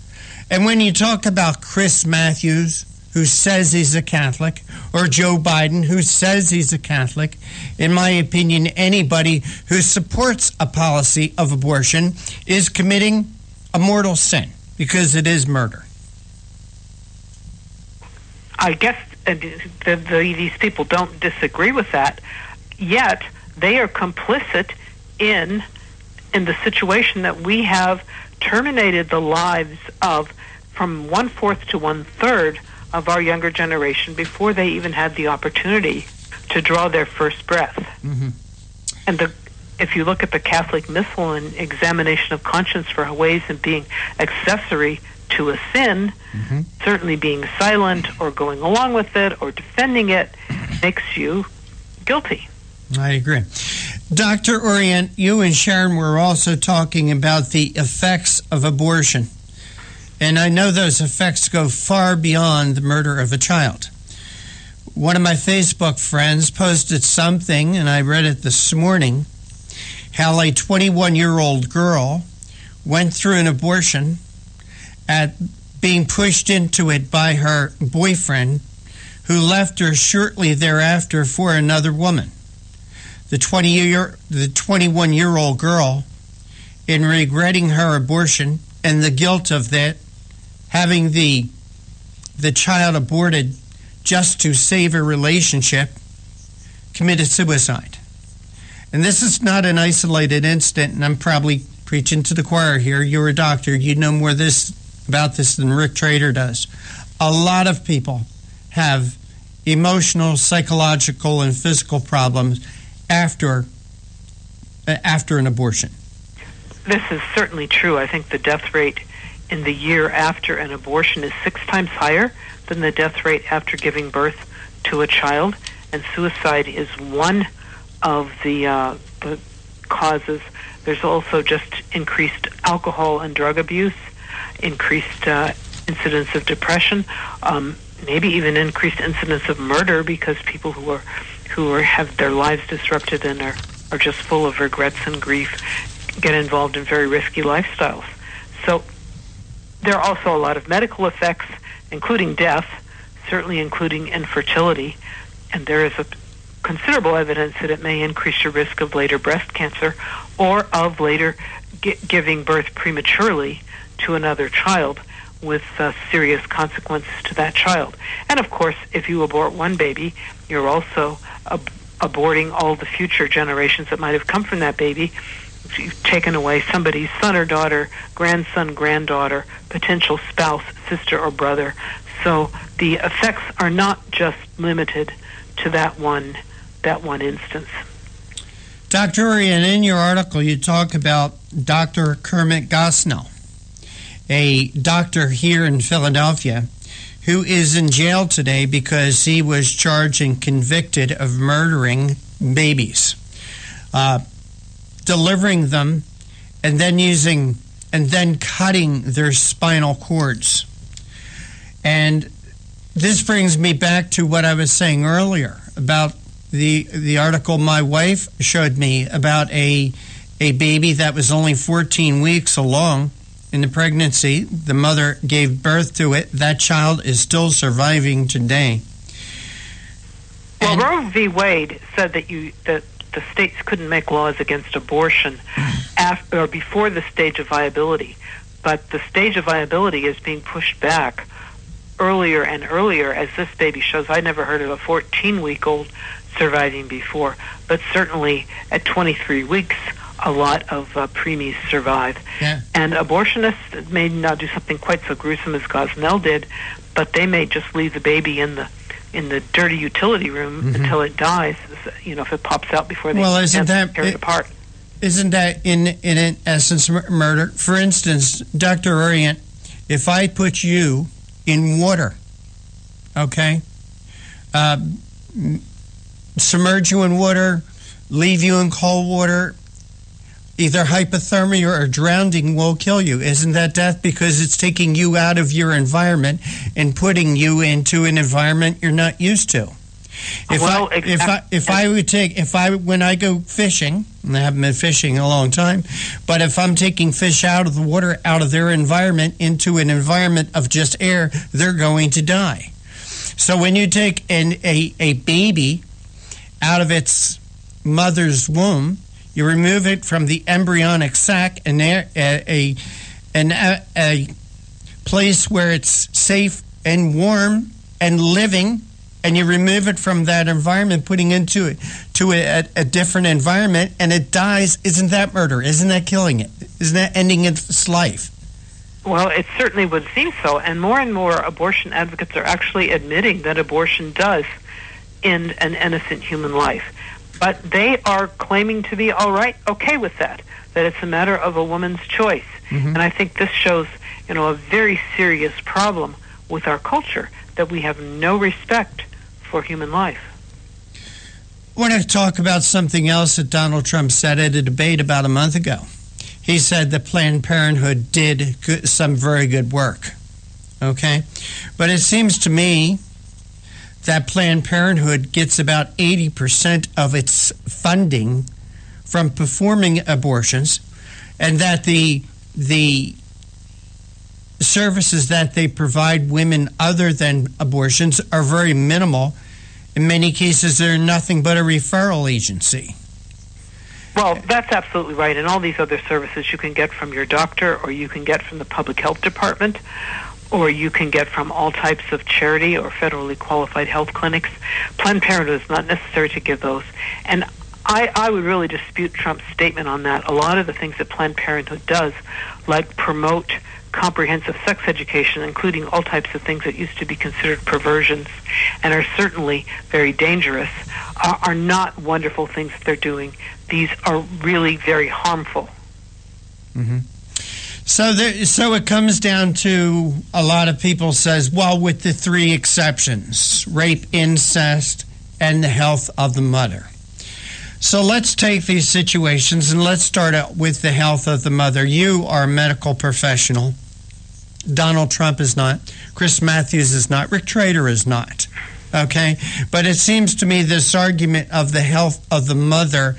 Speaker 3: And when you talk about Chris Matthews, who says he's a Catholic, or Joe Biden, who says he's a Catholic, in my opinion, anybody who supports a policy of abortion is committing a mortal sin, because it is murder.
Speaker 6: I guess these people don't disagree with that, yet they are complicit in the situation that we have terminated the lives of from 1/4 to 1/3 of our younger generation before they even had the opportunity to draw their first breath. And if you look at the Catholic Missal and examination of conscience for ways of being accessory to a sin, certainly being silent or going along with it or defending it makes you guilty.
Speaker 3: I agree. Dr. Orient, you and Sharon were also talking about the effects of abortion. And I know those effects go far beyond the murder of a child. One of my Facebook friends posted something, and I read it this morning, how a 21-year-old girl went through an abortion at being pushed into it by her boyfriend, who left her shortly thereafter for another woman. The 21-year-old girl, in regretting her abortion and the guilt of that, having the child aborted just to save a relationship, committed suicide. And this is not an isolated incident, and I'm probably preaching to the choir here. You're a doctor. You know more about this than Rick Trader does. A lot of people have emotional, psychological, and physical problems after an abortion.
Speaker 6: This is certainly true. I think the death rate in the year after an abortion is 6 times higher than the death rate after giving birth to a child, and suicide is one of the causes. There's also just increased alcohol and drug abuse, increased incidence of depression, maybe even increased incidence of murder, because people who have their lives disrupted and are just full of regrets and grief get involved in very risky lifestyles. So there are also a lot of medical effects, including death, certainly including infertility, and there is a considerable evidence that it may increase your risk of later breast cancer or of later giving birth prematurely to another child, with serious consequences to that child. And of course, if you abort one baby, you're also aborting all the future generations that might have come from that baby. You've taken away somebody's son or daughter, grandson, granddaughter, potential spouse, sister or brother. So the effects are not just limited to that one instance.
Speaker 3: Dr. Orion, in your article, you talk about Dr. Kermit Gosnell, a doctor here in Philadelphia, who is in jail today because he was charged and convicted of murdering babies, delivering them, and then cutting their spinal cords. And this brings me back to what I was saying earlier about the article my wife showed me about a baby that was only 14 weeks along in the pregnancy. The mother gave birth to it. That child is still surviving today.
Speaker 6: Well, Roe v. Wade said that the states couldn't make laws against abortion after or before the stage of viability, but the stage of viability is being pushed back earlier and earlier, as this baby shows. I never heard of a 14-week-old surviving before, but certainly at 23 weeks, a lot of preemies survive. Yeah. And abortionists may not do something quite so gruesome as Gosnell did, but they may just leave the baby in the dirty utility room until it dies. If it pops out before they tear it apart.
Speaker 3: Isn't that in essence murder? For instance, Dr. Orient, if I put you in water, okay, submerge you in water, leave you in cold water, either hypothermia or drowning will kill you. Isn't that death? Because it's taking you out of your environment and putting you into an environment you're not used to. When I go fishing, and I haven't been fishing in a long time, but if I'm taking fish out of the water, out of their environment, into an environment of just air, they're going to die. So when you take a baby out of its mother's womb, you remove it from the embryonic sac and a place where it's safe and warm and living, and you remove it from that environment, putting into it to a different environment, and it dies. Isn't that murder? Isn't that killing it? Isn't that ending its life?
Speaker 6: Well, it certainly would seem so, and more abortion advocates are actually admitting that abortion does end an innocent human life. But they are claiming to be okay with that it's a matter of a woman's choice. Mm-hmm. And I think this shows, a very serious problem with our culture, that we have no respect for human life.
Speaker 3: I want to talk about something else that Donald Trump said at a debate about a month ago. He said that Planned Parenthood did some very good work, okay? But it seems to me that Planned Parenthood gets about 80% of its funding from performing abortions, and that the services that they provide women other than abortions are very minimal. In many cases, they're nothing but a referral agency.
Speaker 6: Well, that's absolutely right. And all these other services you can get from your doctor, or you can get from the public health department, or you can get from all types of charity or federally qualified health clinics. Planned Parenthood is not necessary to give those. And I would really dispute Trump's statement on that. A lot of the things that Planned Parenthood does, like promote comprehensive sex education, including all types of things that used to be considered perversions and are certainly very dangerous, are not wonderful things that they're doing. These are really very harmful.
Speaker 3: Mm-hmm. So it comes down to, a lot of people says, well, with the three exceptions, rape, incest, and the health of the mother. So let's take these situations and let's start out with the health of the mother. You are a medical professional. Donald Trump is not. Chris Matthews is not. Rick Trader is not. Okay? But it seems to me this argument of the health of the mother,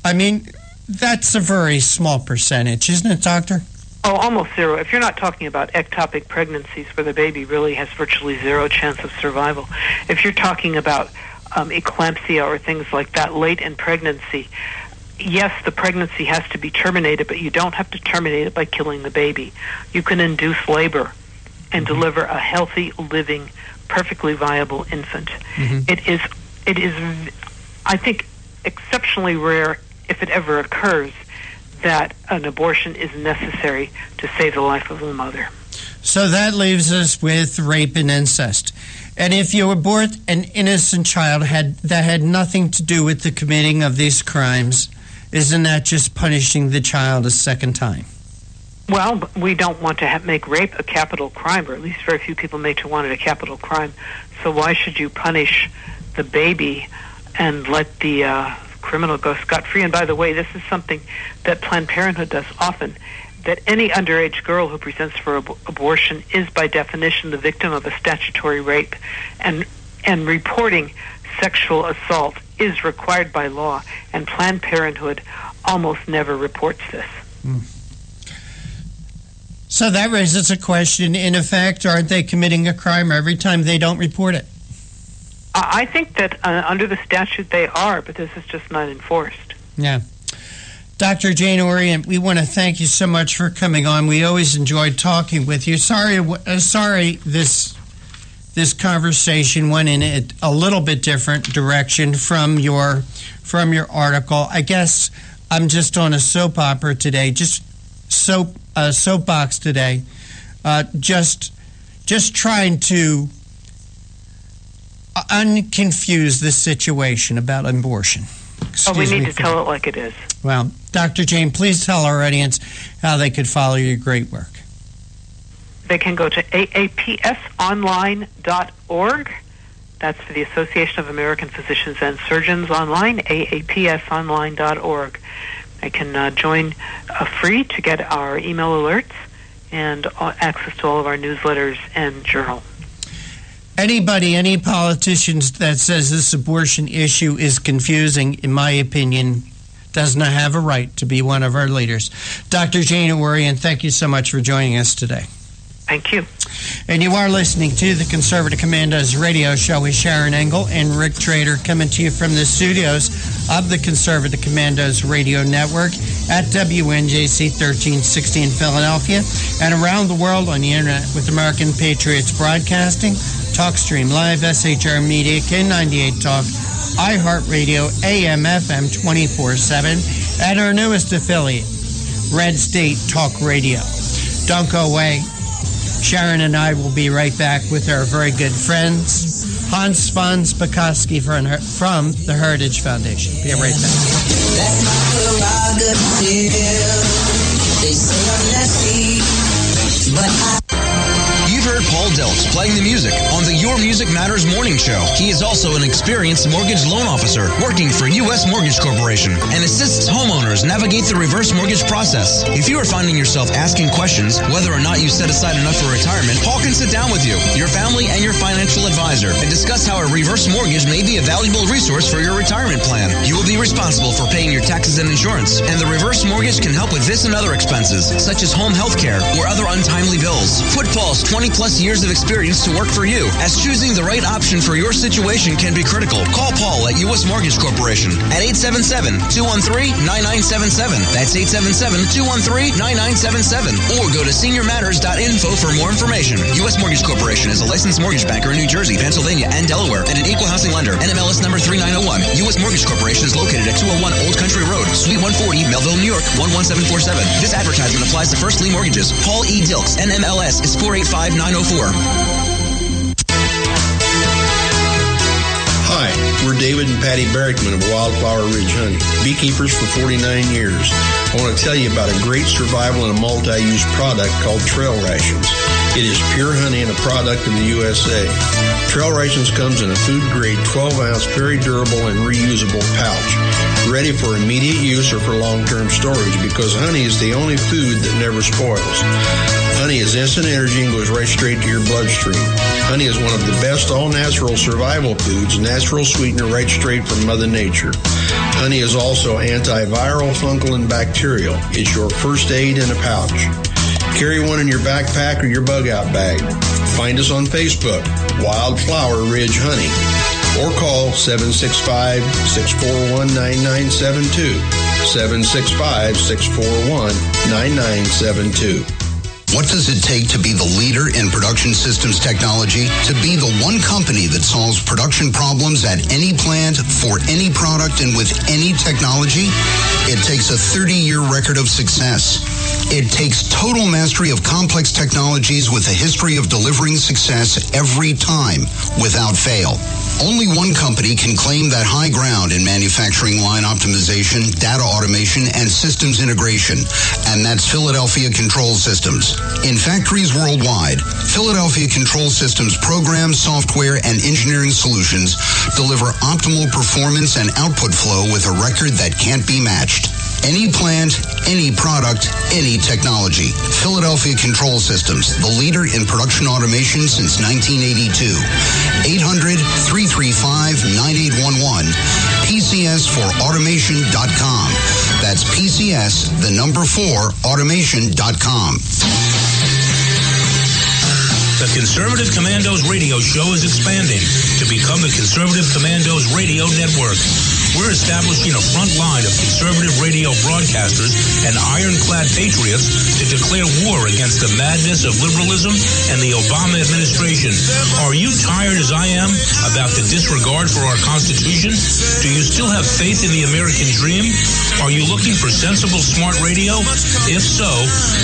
Speaker 3: I mean, that's a very small percentage, isn't it, Doctor?
Speaker 6: Oh, almost zero. If you're not talking about ectopic pregnancies where the baby really has virtually zero chance of survival, if you're talking about eclampsia or things like that late in pregnancy, yes, the pregnancy has to be terminated, but you don't have to terminate it by killing the baby. You can induce labor and deliver a healthy, living, perfectly viable infant. Mm-hmm. It is, I think, exceptionally rare, if it ever occurs, that an abortion is necessary to save the life of the mother.
Speaker 3: So that leaves us with rape and incest. And if you abort an innocent child that had nothing to do with the committing of these crimes, isn't that just punishing the child a second time?
Speaker 6: Well, we don't want to make rape a capital crime, or at least very few people make to want it a capital crime. So why should you punish the baby and let the criminal go scot-free? And by the way, this is something that Planned Parenthood does often, that any underage girl who presents for abortion is by definition the victim of a statutory rape, and reporting sexual assault is required by law, and Planned Parenthood almost never reports this.
Speaker 3: So that raises a question. In effect, aren't they committing a crime every time they don't report it?
Speaker 6: I think that under the statute they are, but this is just not enforced.
Speaker 3: Yeah. Dr. Jane Orient, we want to thank you so much for coming on. We always enjoyed talking with you. Sorry, this conversation went in a little bit different direction from your article. I guess I'm just on a soap opera today, soapbox today, just trying to unconfuse this situation about abortion.
Speaker 6: We need to tell it like it is.
Speaker 3: Well, Dr. Jane, please tell our audience how they could follow your great work.
Speaker 6: They can go to aapsonline.org. That's for the Association of American Physicians and Surgeons online, aapsonline.org. They can join free to get our email alerts and access to all of our newsletters and journal.
Speaker 3: Any politicians that says this abortion issue is confusing, in my opinion, does not have a right to be one of our leaders. Dr. Jane Orient, thank you so much for joining us today.
Speaker 6: Thank you.
Speaker 3: And you are listening to the Conservative Commandos radio show with Sharon Engel and Rick Trader, coming to you from the studios of the Conservative Commandos radio network at WNJC 1360 in Philadelphia and around the world on the internet with American Patriots Broadcasting, TalkStream Live, SHR Media, K98 Talk, iHeartRadio, AM, FM 24/7, and our newest affiliate, Red State Talk Radio. Don't go away. Sharon and I will be right back with our very good friends, Hans von Spakovsky from the Heritage Foundation. Be right back.
Speaker 13: That's my prerogative. They say I'm nasty, but
Speaker 14: You've heard Paul Dilks, playing the music on the Your Music Matters morning show. He is also an experienced mortgage loan officer working for U.S. Mortgage Corporation and assists homeowners navigate the reverse mortgage process. If you are finding yourself asking questions whether or not you set aside enough for retirement, Paul can sit down with you, your family, and your financial advisor and discuss how a reverse mortgage may be a valuable resource for your retirement plan. You will be responsible for paying your taxes and insurance, and the reverse mortgage can help with this and other expenses, such as home health care or other untimely bills. Put Paul's 20-plus years of experience to work for you, as choosing the right option for your situation can be critical. Call Paul at U.S. Mortgage Corporation at 877-213-9977. That's 877-213-9977. Or go to seniormatters.info for more information. U.S. Mortgage Corporation is a licensed mortgage banker in New Jersey, Pennsylvania, and Delaware, and an equal housing lender. NMLS number 3901. U.S. Mortgage Corporation is located at 201 Old Country Road, Suite 140, Melville, New York, 11747. This advertisement applies to first lien mortgages. Paul E. Dilks, NMLS is 485904.
Speaker 7: Hi, we're David and Patty Barrickman of Wildflower Ridge Honey, beekeepers for 49 years. I want to tell you about a great survival and a multi-use product called Trail Rations. It is pure honey and a product of the USA. Trail Rations comes in a food-grade 12-ounce, very durable and reusable pouch, ready for immediate use or for long-term storage because honey is the only food that never spoils. Honey is instant energy and goes right straight to your bloodstream. Honey is one of the best all-natural survival foods, natural sweetener right straight from Mother Nature. Honey is also antiviral, fungal, and bacterial. It's your first aid in a pouch. Carry one in your backpack or your bug-out bag. Find us on Facebook, Wildflower Ridge Honey, or call 765-641-9972, 765-641-9972.
Speaker 15: What does it take to be the leader in production systems technology? To be the one company that solves production problems at any plant, for any product, and with any technology? It takes a 30-year record of success. It takes total mastery of complex technologies with a history of delivering success every time, without fail. Only one company can claim that high ground in manufacturing line optimization, data automation, and systems integration, and that's Philadelphia Control Systems. In factories worldwide, Philadelphia Control Systems programs, software, and engineering solutions deliver optimal performance and output flow with a record that can't be matched. Any plant, any product, any technology. Philadelphia Control Systems, the leader in production automation since 1982. 800-335-9811. PCS4automation.com. That's PCS, the number 4, automation.com.
Speaker 1: The Conservative Commandos radio show is expanding to become the Conservative Commandos Radio Network. We're establishing a front line of conservative radio broadcasters and ironclad patriots to declare war against the madness of liberalism and the Obama administration. Are you tired, as I am, about the disregard for our Constitution? Do you still have faith in the American dream? Are you looking for sensible, smart radio? If so,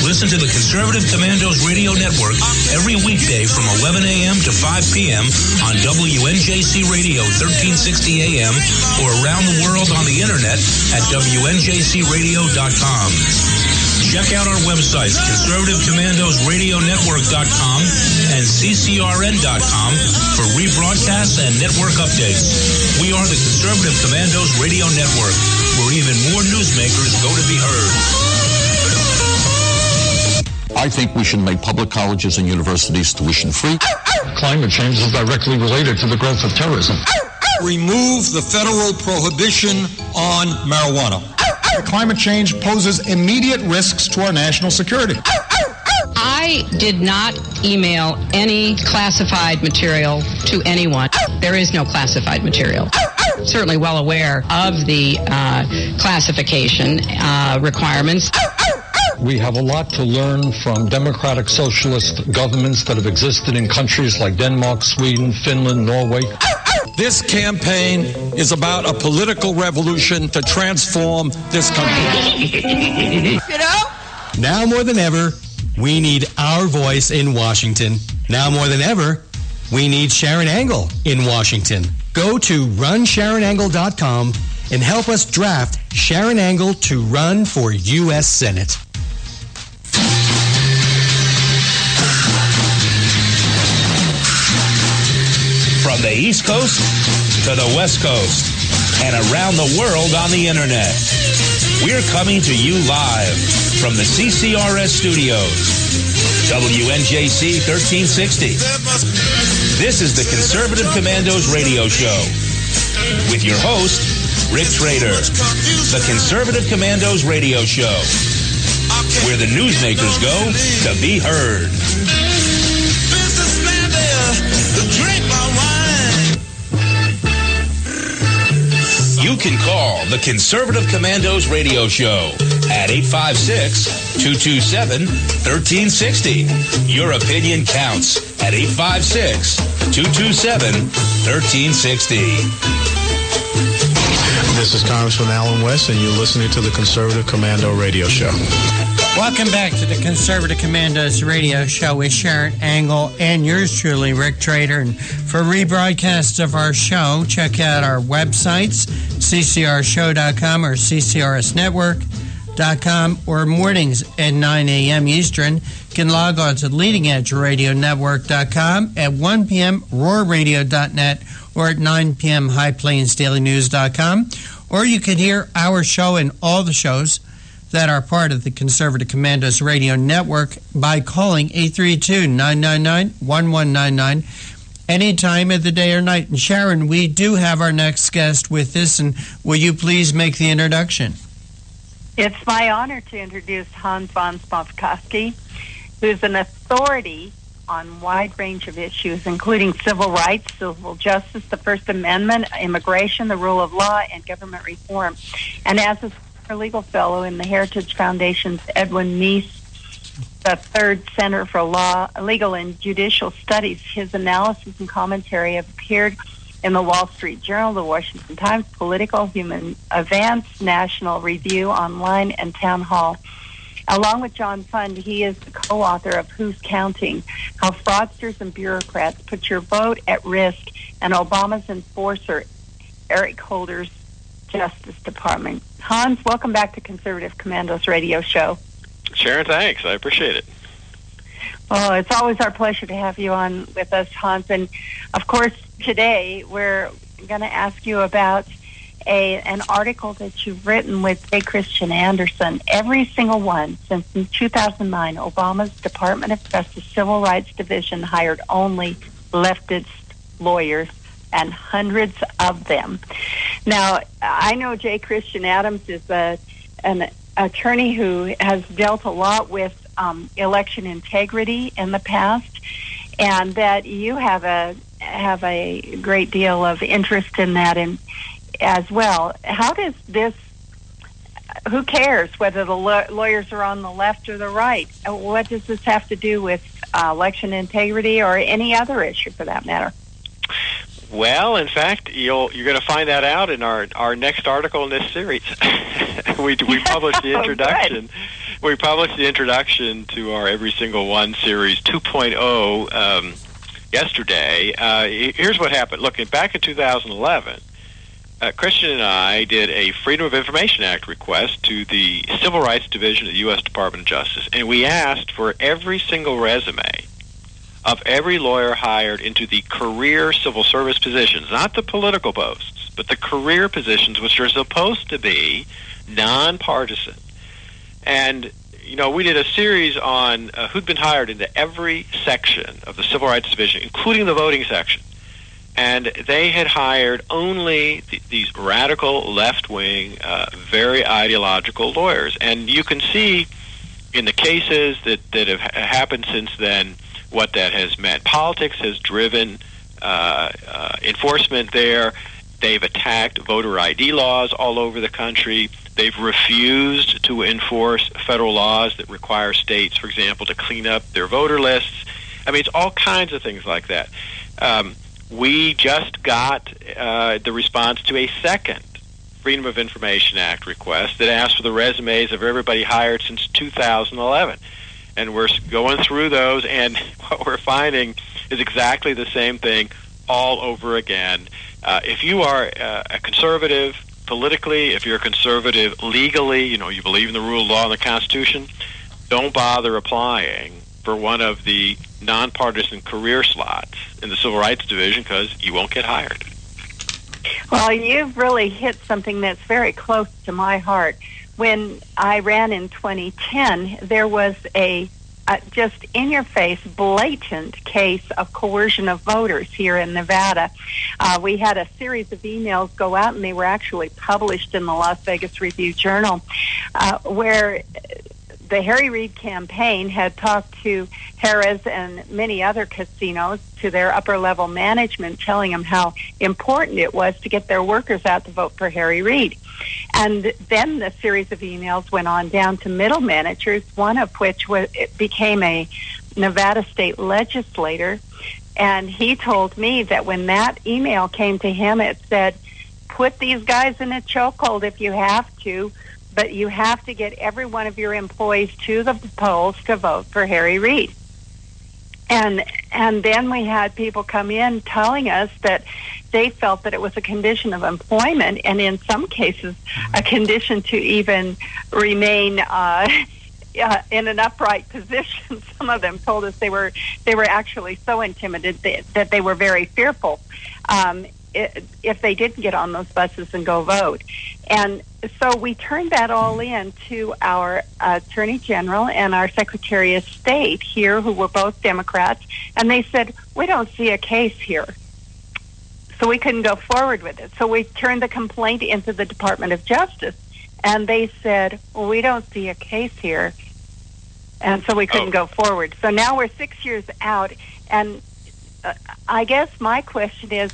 Speaker 1: listen to the Conservative Commandos Radio Network every weekday from 11 a.m. to 5 p.m. on WNJC Radio 1360 a.m. or around the world on the internet at WNJCradio.com. Check out our websites, ConservativeCommandosRadioNetwork.com and CCRN.com for rebroadcasts and network updates. We are the Conservative Commandos Radio Network, where even more newsmakers go to be heard.
Speaker 8: I think we should make public colleges and universities tuition-free.
Speaker 9: Climate change is directly related to the growth of terrorism.
Speaker 10: Remove the federal prohibition on marijuana.
Speaker 16: Climate change poses immediate risks to our national security.
Speaker 11: I did not email any classified material to anyone. There is no classified material. Certainly well aware of the classification requirements.
Speaker 9: We have a lot to learn from democratic socialist governments that have existed in countries like Denmark, Sweden, Finland, Norway.
Speaker 10: This campaign is about a political revolution to transform this country.
Speaker 12: You know? Now more than ever, we need our voice in Washington. Now more than ever, we need Sharon Angle in Washington. Go to runsharonangle.com and help us draft Sharon Angle to run for U.S. Senate.
Speaker 1: the East Coast to the West Coast and around the world on the internet. We're coming to you live from the CCRS studios. WNJC 1360. This is the Conservative Commandos radio show with your host, Rick Trader. The Conservative Commandos radio show, where the newsmakers go to be heard. You can call the Conservative Commandos radio show at 856-227-1360. Your opinion counts at 856-227-1360.
Speaker 2: This is Congressman Alan West, and you're listening to the Conservative Commando radio show.
Speaker 3: Welcome back to the Conservative Commandos radio show with Sharon Angle and yours truly, Rick Trader. And for rebroadcasts of our show, check out our websites, ccrshow.com or ccrsnetwork.com, or mornings at 9 a.m. Eastern. You can log on to leadingedgeradionetwork.com at 1 p.m., roarradio.net, or at 9 p.m., highplainsdailynews.com. Or you can hear our show and all the shows that are part of the Conservative Commandos Radio Network by calling 832-999-1199 any time of the day or night. And Sharon, we do have our next guest with us, and will you please make the introduction?
Speaker 4: It's my honor to introduce Hans von Spakovsky, who's an authority on a wide range of issues, including civil rights, civil justice, the First Amendment, immigration, the rule of law, and government reform. And as a legal fellow in the Heritage Foundation's Edwin Meese the Third Center for Legal and Judicial Studies, his analysis and commentary have appeared in the Wall Street Journal, the Washington Times, Political, Human Events, National Review, Online, and Town Hall. Along with John Fund, he is the co-author of Who's Counting? How Fraudsters and Bureaucrats Put Your Vote at Risk, and Obama's Enforcer, Eric Holder's Justice Department. Hans, welcome back to Conservative Commandos radio show.
Speaker 17: Sharon, thanks. I appreciate it.
Speaker 4: Well, it's always our pleasure to have you on with us, Hans. And, of course, today we're going to ask you about an article that you've written with J. Christian Anderson. Every single one since 2009, Obama's Department of Justice Civil Rights Division hired only leftist lawyers, and hundreds of them. Now, I know J. Christian Adams is an attorney who has dealt a lot with election integrity in the past, and that you have a great deal of interest in that as well. How does this? Who cares whether the lawyers are on the left or the right? What does this have to do with election integrity or any other issue, for that matter?
Speaker 17: Well, in fact, you're going to find that out in our next article in this series. we published the introduction. We published the introduction to our Every Single One series 2.0 yesterday. Here's what happened. Look, back in 2011, Christian and I did a Freedom of Information Act request to the Civil Rights Division of the U.S. Department of Justice, and we asked for every single resume of every lawyer hired into the career civil service positions, not the political posts, but the career positions, which are supposed to be nonpartisan. And, we did a series on who'd been hired into every section of the Civil Rights Division, including the voting section. And they had hired only these radical, left-wing, very ideological lawyers. And you can see in the cases that have happened since then what that has meant. Politics has driven enforcement there. They've attacked voter ID laws all over the country. They've refused to enforce federal laws that require states, for example, to clean up their voter lists. I mean, it's all kinds of things like that. We just got the response to a second Freedom of Information Act request that asked for the resumes of everybody hired since 2011. And we're going through those, and what we're finding is exactly the same thing all over again. If you are a conservative politically, if you're a conservative legally, you believe in the rule of law and the Constitution, don't bother applying for one of the nonpartisan career slots in the Civil Rights Division because you won't get hired.
Speaker 4: Well, you've really hit something that's very close to my heart. When I ran in 2010, there was a just in-your-face, blatant case of coercion of voters here in Nevada. We had a series of emails go out, and they were actually published in the Las Vegas Review-Journal, where the Harry Reid campaign had talked to Harrah's and many other casinos, to their upper-level management, telling them how important it was to get their workers out to vote for Harry Reid. And then the series of emails went on down to middle managers, one of which became a Nevada state legislator. And he told me that when that email came to him, it said, put these guys in a chokehold if you have to, but you have to get every one of your employees to the polls to vote for Harry Reid. And then we had people come in telling us that they felt that it was a condition of employment, and in some cases, a condition to even remain in an upright position. Some of them told us they were actually so intimidated that they were very fearful if they didn't get on those buses and go vote. And so we turned that all in to our Attorney General and our Secretary of State here, who were both Democrats, and they said, we don't see a case here. So we couldn't go forward with it. So we turned the complaint into the Department of Justice, and they said, well, we don't see a case here. And so we couldn't go forward. So now we're 6 years out, and I guess my question is,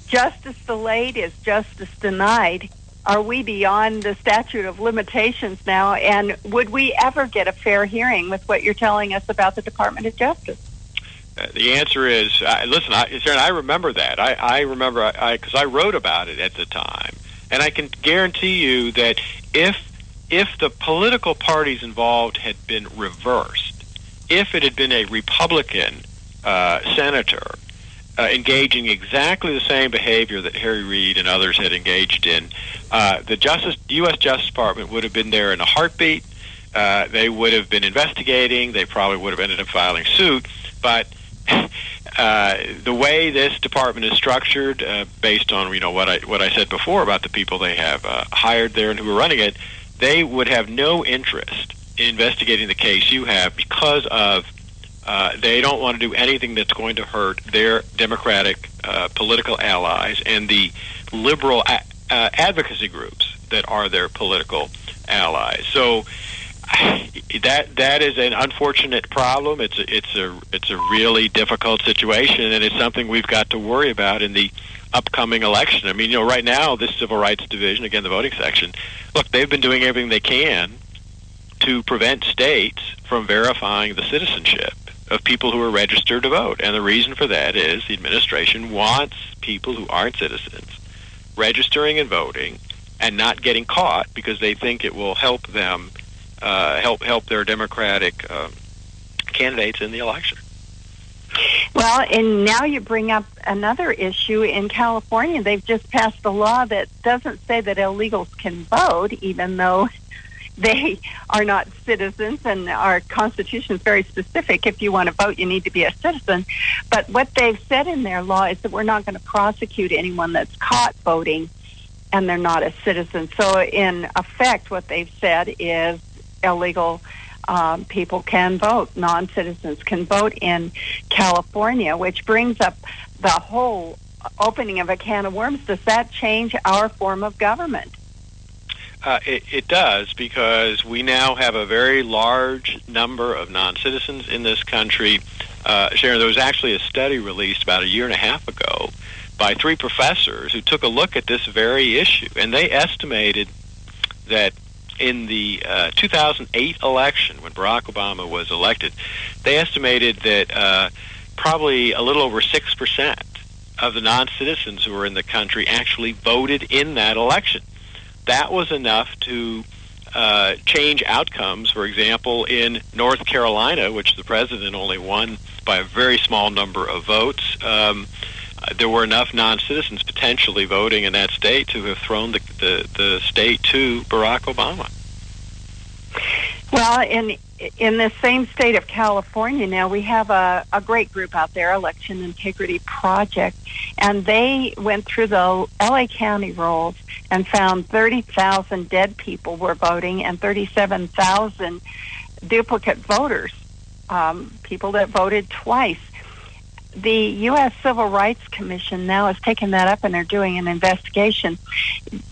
Speaker 4: justice delayed is justice denied. Are we beyond the statute of limitations now, and would we ever get a fair hearing with what you're telling us about the Department of Justice?
Speaker 17: The answer is, listen, Sharon, I remember that. I remember because I wrote about it at the time, and I can guarantee you that if the political parties involved had been reversed, if it had been a Republican senator engaging exactly the same behavior that Harry Reid and others had engaged in, the U.S. Justice Department would have been there in a heartbeat. They would have been investigating. They probably would have ended up filing suit. But the way this department is structured, based on what I said before about the people they have hired there and who are running it, they would have no interest in investigating the case you have because of they don't want to do anything that's going to hurt their Democratic political allies and the liberal advocacy groups that are their political allies. So that is an unfortunate problem. It's a really difficult situation, and it's something we've got to worry about in the upcoming election. I mean, right now, this Civil Rights Division, again, the voting section, look, they've been doing everything they can to prevent states from verifying the citizenship of people who are registered to vote. And the reason for that is the administration wants people who aren't citizens registering and voting and not getting caught because they think it will help them help their Democratic candidates in the election.
Speaker 4: Well, and now you bring up another issue. In California, they've just passed a law that doesn't say that illegals can vote, even though they are not citizens, and our Constitution is very specific. If you want to vote, you need to be a citizen. But what they've said in their law is that we're not going to prosecute anyone that's caught voting and they're not a citizen. So in effect, what they've said is illegal people can vote. Non-citizens can vote in California, which brings up the whole opening of a can of worms. Does that change our form of government?
Speaker 17: It does, because we now have a very large number of non-citizens in this country. Sharon, there was actually a study released about a year and a half ago by 3 professors who took a look at this very issue, and they estimated that in the 2008 election, when Barack Obama was elected, they estimated that probably a little over 6% of the non-citizens who were in the country actually voted in that election. That was enough to change outcomes. For example, in North Carolina, which the president only won by a very small number of votes, there were enough non-citizens potentially voting in that state to have thrown the state to Barack Obama.
Speaker 4: Well, and in the same state of California now, we have a great group out there, Election Integrity Project, and they went through the LA County rolls and found 30,000 dead people were voting and 37,000 duplicate voters, people that voted twice. The U.S. Civil Rights Commission now has taken that up and they're doing an investigation.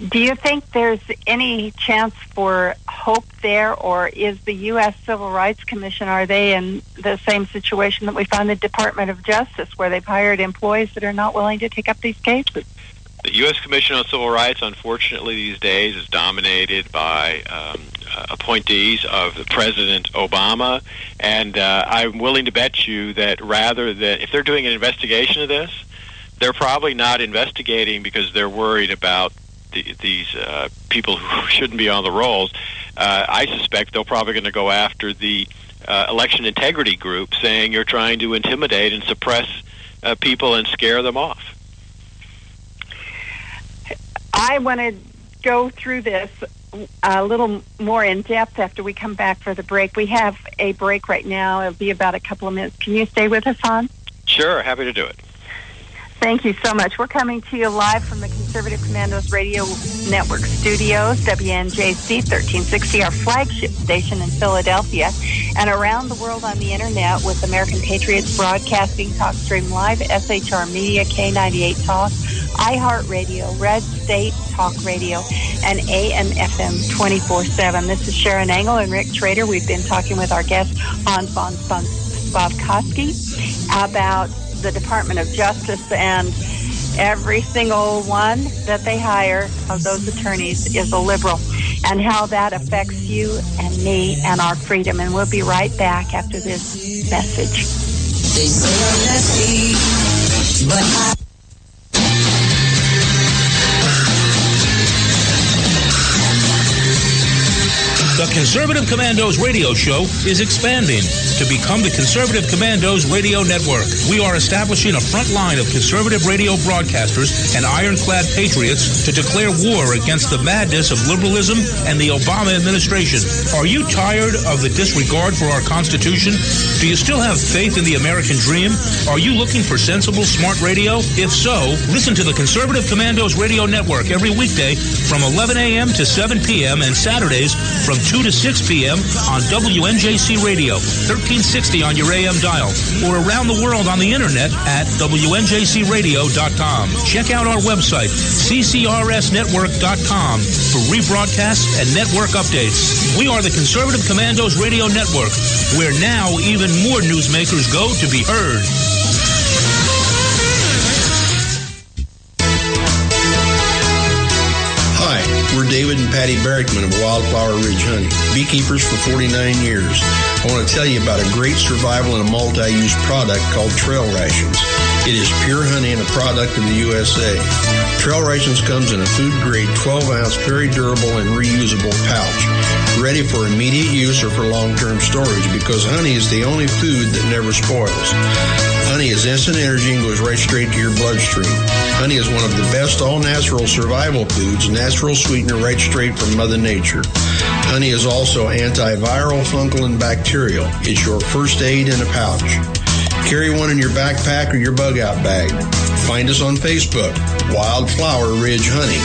Speaker 4: Do you think there's any chance for hope there, or is the U.S. Civil Rights Commission, are they in the same situation that we found the Department of Justice, where they've hired employees that are not willing to take up these cases?
Speaker 17: The U.S. Commission on Civil Rights, unfortunately, these days is dominated by appointees of President Obama, and I'm willing to bet you that rather than, if they're doing an investigation of this, they're probably not investigating because they're worried about these people who shouldn't be on the rolls. I suspect they're probably going to go after the election integrity group, saying you're trying to intimidate and suppress people and scare them off.
Speaker 4: I want to go through this a little more in depth after we come back for the break. We have a break right now. It'll be about a couple of minutes. Can you stay with us, Hon?
Speaker 17: Sure, happy to do it.
Speaker 4: Thank you so much. We're coming to you live from the Conservative Commandos Radio Network studios, WNJC 1360, our flagship station in Philadelphia, and around the world on the internet with American Patriots Broadcasting, TalkStream Live, SHR Media, K98 Talk, iHeartRadio, Red State Talk Radio, and AM/FM 24/7. This is Sharon Engel and Rick Trader. We've been talking with our guest, Hans von Spavkowski, about the Department of Justice, and every single one that they hire of those attorneys is a liberal, and how that affects you and me and our freedom. And we'll be right back after this message.
Speaker 13: They say I'm nasty, but I...
Speaker 1: The Conservative Commandos radio show is expanding to become the Conservative Commandos radio network. We are establishing a front line of conservative radio broadcasters and ironclad patriots to declare war against the madness of liberalism and the Obama administration. Are you tired of the disregard for our Constitution? Do you still have faith in the American dream? Are you looking for sensible, smart radio? If so, listen to the Conservative Commandos radio network every weekday from 11 a.m. to 7 p.m. and Saturdays from 2 to 6 p.m. on WNJC Radio, 1360 on your AM dial, or around the world on the internet at WNJCradio.com. Check out our website, ccrsnetwork.com, for rebroadcasts and network updates. We are the Conservative Commandos Radio Network, where now even more newsmakers go to be heard.
Speaker 7: Hi, we're David and Patty Barrickman of Wildflower Ridge Honey, beekeepers for 49 years. I want to tell you about a great survival and a multi-use product called Trail Rations. It is pure honey and a product of the USA. Trail Rations comes in a food-grade 12-ounce, very durable and reusable pouch, ready for immediate use or for long-term storage, because honey is the only food that never spoils. Honey is instant energy and goes right straight to your bloodstream. Honey is one of the best all-natural survival foods, natural sweetener right straight from Mother Nature. Honey is also antiviral, fungal, and bacterial. It's your first aid in a pouch. Carry one in your backpack or your bug-out bag. Find us on Facebook, Wildflower Ridge Honey,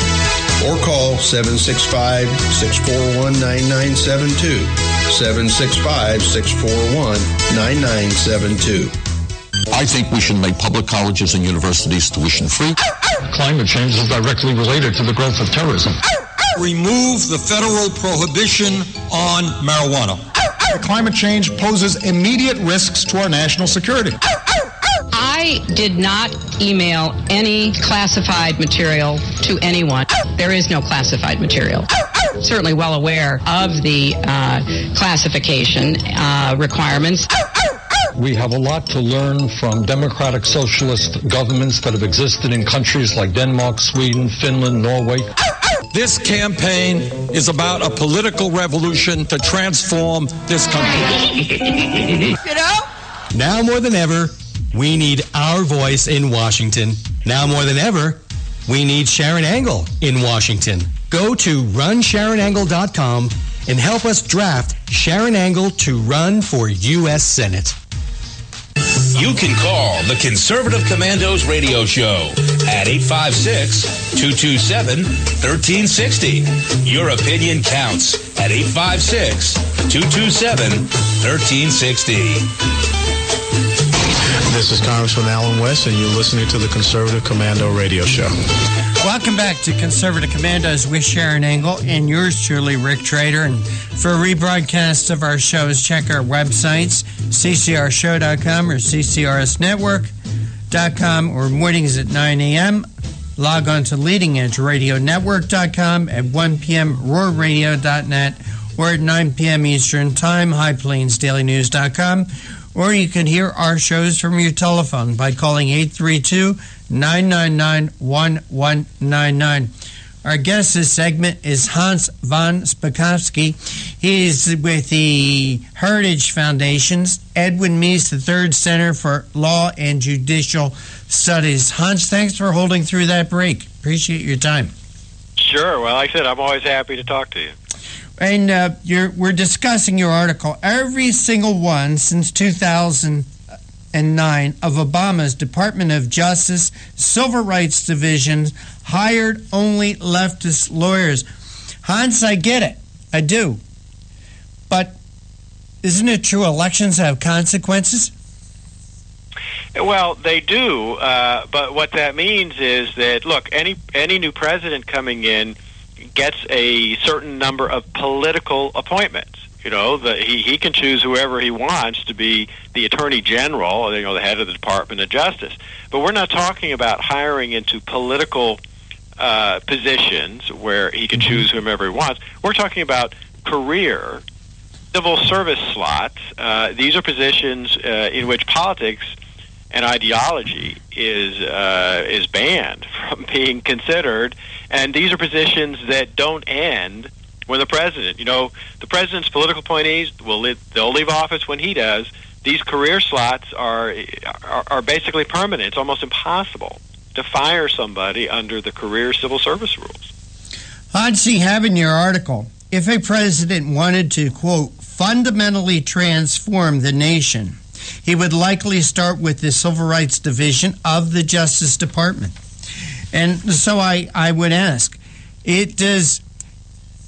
Speaker 7: or call 765-641-9972, 765-641-9972.
Speaker 8: I think we should make public colleges and universities tuition-free.
Speaker 9: Climate change is directly related to the growth of terrorism.
Speaker 10: Remove the federal prohibition on marijuana.
Speaker 16: Climate change poses immediate risks to our national security.
Speaker 11: I did not email any classified material to anyone. There is no classified material. Certainly well aware of the classification requirements.
Speaker 9: We have a lot to learn from democratic socialist governments that have existed in countries like Denmark, Sweden, Finland, Norway.
Speaker 10: This campaign is about a political revolution to transform this country.
Speaker 13: You know?
Speaker 12: Now more than ever, we need our voice in Washington. Now more than ever, we need Sharon Engel in Washington. Go to runsharonengel.com and help us draft Sharon Angle to run for U.S. Senate.
Speaker 1: You can call the Conservative Commandos radio show at 856-227-1360. Your opinion counts at 856-227-1360.
Speaker 2: This is Congressman Alan West, and you're listening to the Conservative Commando radio show.
Speaker 3: Welcome back to Conservative Commandos with Sharon Angle and yours truly, Rick Trader. And for a rebroadcast of our shows, check our websites, ccrshow.com or ccrsnetwork.com, or mornings at 9 a.m. Log on to leadingedgeradionetwork.com at 1 p.m. roarradio.net, or at 9 p.m. Eastern Time, highplainsdailynews.com. Or you can hear our shows from your telephone by calling 832-999-1199. Our guest this segment is Hans von Spakovsky. He is with the Heritage Foundation's Edwin Meese III Center for Law and Judicial Studies. Hans, thanks for holding through that break. Appreciate your time.
Speaker 17: Sure. Well, like I said, I'm always happy to talk to you.
Speaker 3: And we're discussing your article. Every single one since 2009 of Obama's Department of Justice Civil Rights Division hired only leftist lawyers. Hans, I get it. I do. But isn't it true elections have consequences?
Speaker 17: Well, they do. But what that means is that, look, any new president coming in gets a certain number of political appointments. You know, he can choose whoever he wants to be the Attorney General, you know, the head of the Department of Justice. But we're not talking about hiring into political positions where he can choose whomever he wants. We're talking about career civil service slots. These are positions in which politics and ideology is banned from being considered, and these are positions that don't end when the president, you know, the president's political appointees they'll leave office when he does. These career slots are basically permanent. It's almost impossible to fire somebody under the career civil service rules.
Speaker 3: Hans, you have in your article, if a president wanted to, quote, fundamentally transform the nation, he would likely start with the Civil Rights Division of the Justice Department. And so I would ask, is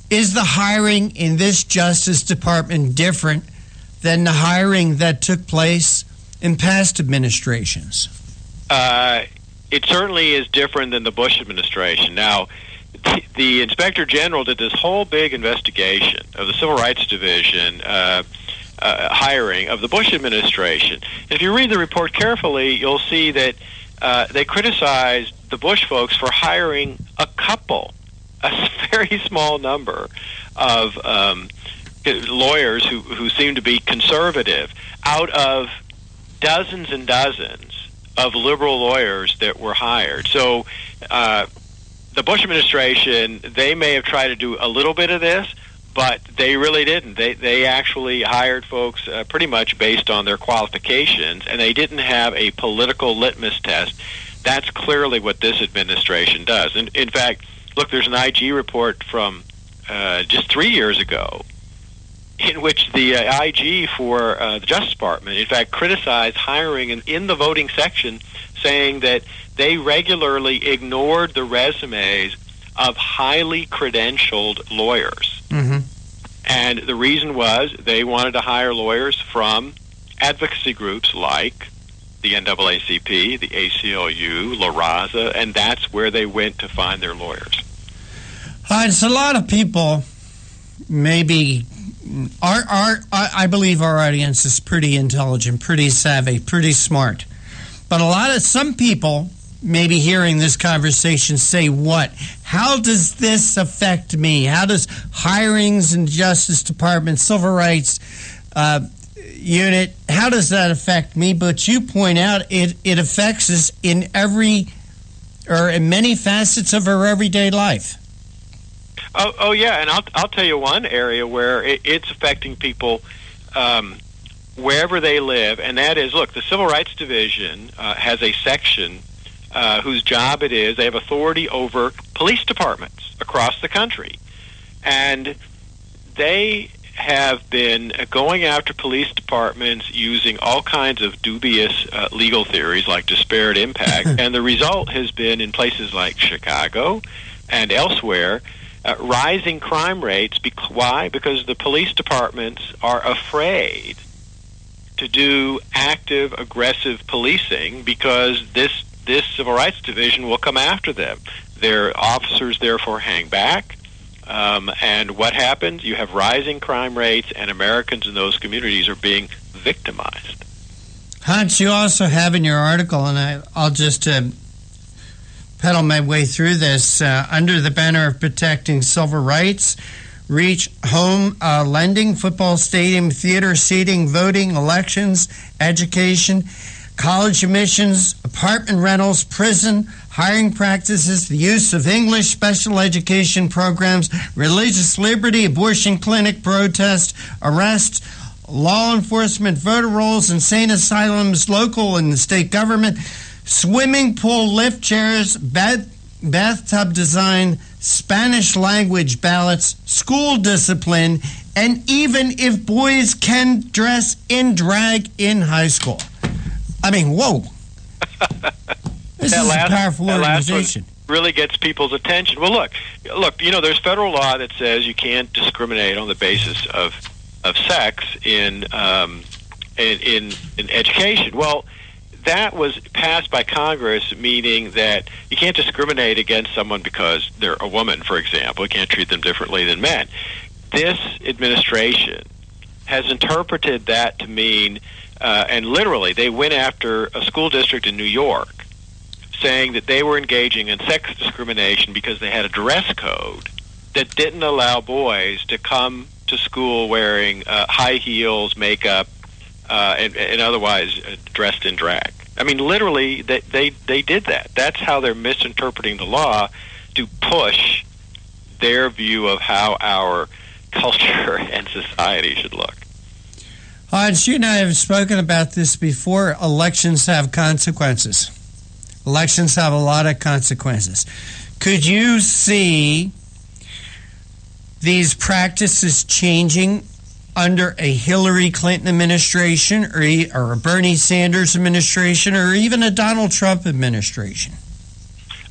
Speaker 3: the hiring in this Justice Department different than the hiring that took place in past administrations?
Speaker 17: It certainly is different than the Bush administration. Now, the Inspector General did this whole big investigation of the Civil Rights Division hiring of the Bush administration. If you read the report carefully, you'll see that they criticized the Bush folks for hiring a very small number of lawyers who seem to be conservative out of dozens and dozens of liberal lawyers that were hired. So the Bush administration, they may have tried to do a little bit of this, but they really didn't. They actually hired folks pretty much based on their qualifications, and they didn't have a political litmus test. That's clearly what this administration does. And in fact, look, there's an IG report from just 3 years ago in which the IG for the Justice Department, in fact, criticized hiring in the voting section, saying that they regularly ignored the resumes of highly credentialed lawyers. Mm-hmm. And the reason was they wanted to hire lawyers from advocacy groups like the NAACP, the ACLU, La Raza, and that's where they went to find their lawyers.
Speaker 3: It's a lot of people, maybe, I believe our audience is pretty intelligent, pretty savvy, pretty smart. But some people maybe hearing this conversation say, what? How does this affect me? How does hirings in the Justice Department, Civil Rights Unit, how does that affect me? But you point out it affects us in many facets of our everyday life.
Speaker 17: Oh yeah, and I'll tell you one area where it's affecting people wherever they live, and that is, look, the Civil Rights Division has a section whose job it is, they have authority over police departments across the country. And they have been going after police departments using all kinds of dubious legal theories like disparate impact, and the result has been in places like Chicago and elsewhere, rising crime rates. Why? Because the police departments are afraid to do active, aggressive policing because this Civil Rights Division will come after them. Their officers therefore hang back. And what happens? You have rising crime rates, and Americans in those communities are being victimized.
Speaker 3: Hans, you also have in your article, and I'll just pedal my way through this, under the banner of protecting civil rights, reach home lending, football stadium, theater seating, voting, elections, education, college admissions, apartment rentals, prison, hiring practices, the use of English, special education programs, religious liberty, abortion clinic protest, arrests, law enforcement, voter rolls, insane asylums, local and the state government, swimming pool, lift chairs, bathtub design, Spanish language ballots, school discipline, and even if boys can dress in drag in high school. I mean, whoa. This is a powerful organization.
Speaker 17: Really gets people's attention. Well, look. There's federal law that says you can't discriminate on the basis of sex in education. Well, that was passed by Congress, meaning that you can't discriminate against someone because they're a woman, for example. You can't treat them differently than men. This administration has interpreted that to mean, and literally, they went after a school district in New York, saying that they were engaging in sex discrimination because they had a dress code that didn't allow boys to come to school wearing high heels, makeup, and otherwise dressed in drag. I mean, literally, they did that. That's how they're misinterpreting the law to push their view of how our culture and society should look.
Speaker 3: Hans, you and I have spoken about this before. Elections have consequences. Elections have a lot of consequences. Could you see these practices changing under a Hillary Clinton administration or a Bernie Sanders administration or even a Donald Trump administration?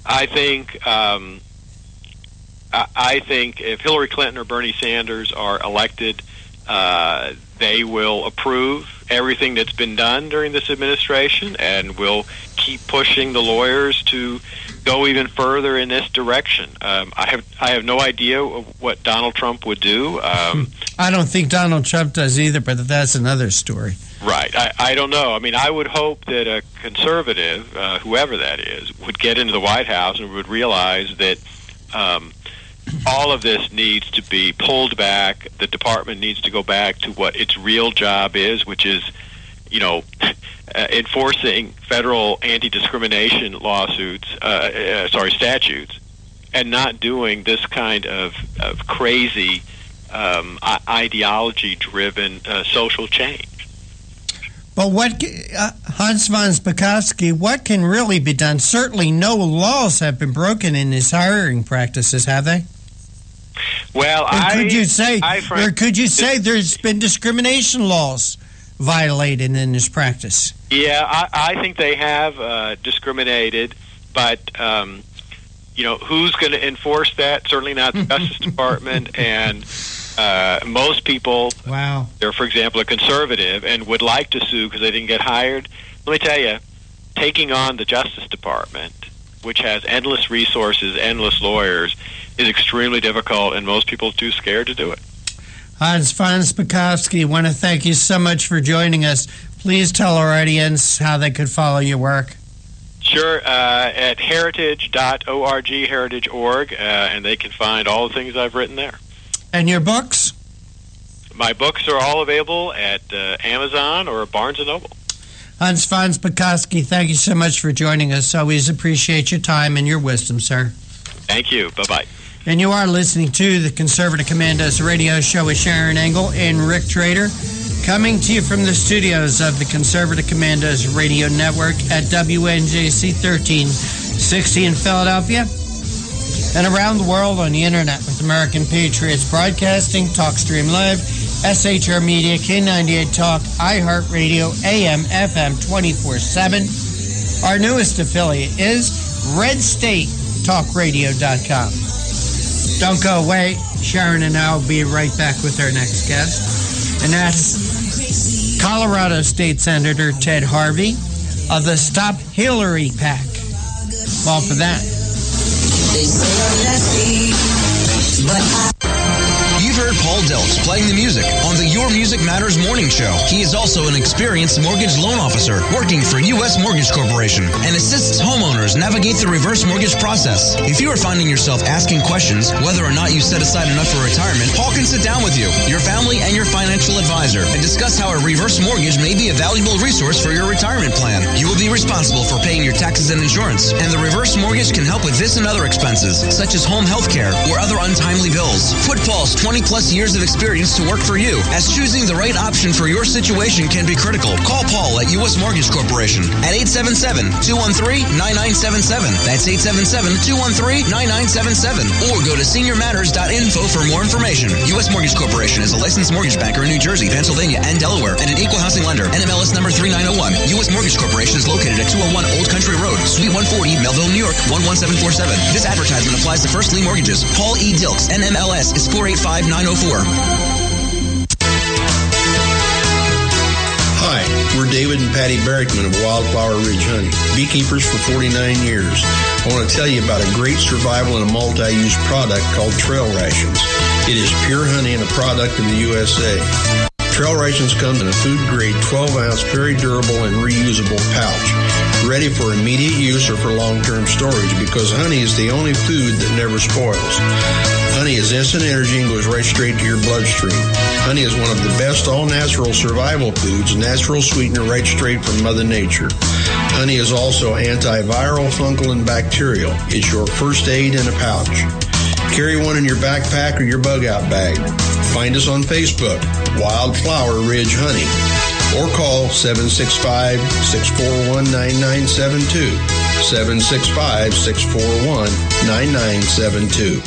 Speaker 17: I think if Hillary Clinton or Bernie Sanders are elected, they will approve everything that's been done during this administration and will keep pushing the lawyers to go even further in this direction. I have no idea what Donald Trump would do.
Speaker 3: I don't think Donald Trump does either, but that's another story.
Speaker 17: Right. I don't know. I mean, I would hope that a conservative, whoever that is, would get into the White House and would realize that all of this needs to be pulled back. The department needs to go back to what its real job is, which is, enforcing federal anti-discrimination statutes, and not doing this kind of crazy ideology-driven social change.
Speaker 3: But Hans von Spakovsky, what can really be done? Certainly no laws have been broken in his hiring practices, have they?
Speaker 17: Well,
Speaker 3: could you say there's been discrimination laws violated in this practice?
Speaker 17: Yeah, I think they have discriminated, but who's going to enforce that? Certainly not the Justice Department, and most people, they're, for example, a conservative and would like to sue because they didn't get hired. Let me tell you, taking on the Justice Department, which has endless resources, endless lawyers, is extremely difficult, and most people are too scared to do it.
Speaker 3: Hans von Spakovsky, I want to thank you so much for joining us. Please tell our audience how they could follow your work.
Speaker 17: Sure, at heritage.org, heritage.org, and they can find all the things I've written there.
Speaker 3: And your books?
Speaker 17: My books are all available at Amazon or Barnes & Noble.
Speaker 3: Hans von Spakovsky, thank you so much for joining us. Always appreciate your time and your wisdom, sir.
Speaker 17: Thank you. Bye-bye.
Speaker 3: And you are listening to the Conservative Commandos radio show with Sharon Engel and Rick Trader, coming to you from the studios of the Conservative Commandos radio network at WNJC 1360 in Philadelphia, and around the world on the internet with American Patriots Broadcasting, TalkStream Live, SHR Media, K98 Talk, iHeartRadio, AM, FM 24/7. Our newest affiliate is RedStateTalkRadio.com. Don't go away. Sharon and I will be right back with our next guest, and that's Colorado State Senator Ted Harvey of the Stop Hillary PAC. Well, for that.
Speaker 14: You've heard Paul Delch playing the music on the Your Music Matters morning show. He is also an experienced mortgage loan officer working for U.S. Mortgage Corporation and assists homeowners navigate the reverse mortgage process. If you are finding yourself asking questions whether or not you set aside enough for retirement, Paul can sit down with you, your family, and your financial advisor and discuss how a reverse mortgage may be a valuable resource for your retirement plan. You will be responsible for paying your taxes and insurance, and the reverse mortgage can help with this and other expenses, such as home health care or other untimely bills. Put Paul's 20-plus years of experience to work for you, as choosing the right option for your situation can be critical. Call Paul at U.S. Mortgage Corporation at 877-213-9977. That's 877-213-9977. Or go to seniormatters.info for more information. U.S. Mortgage Corporation is a licensed mortgage banker in New Jersey, Pennsylvania, and Delaware, and an equal housing lender. NMLS number 3901. U.S. Mortgage Corporation is located at 201 Old Country Road, Suite 140, Melville, New York, 11747. This advertisement applies to first lien mortgages. Paul E. Dilks, NMLS is 485904.
Speaker 7: Hi, we're David and Patty Barrickman of Wildflower Ridge Honey, beekeepers for 49 years. I want to tell you about a great survival and a multi-use product called Trail Rations. It is pure honey and a product of the USA. Trail Rations come in a food-grade 12-ounce, very durable and reusable pouch, ready for immediate use or for long-term storage, because honey is the only food that never spoils. Honey is instant energy and goes right straight to your bloodstream. Honey is one of the best all-natural survival foods, natural sweetener right straight from Mother Nature. Honey is also antiviral, fungal, and bacterial. It's your first aid in a pouch. Carry one in your backpack or your bug-out bag. Find us on Facebook, Wildflower Ridge Honey, or call 765-641-9972, 765-641-9972.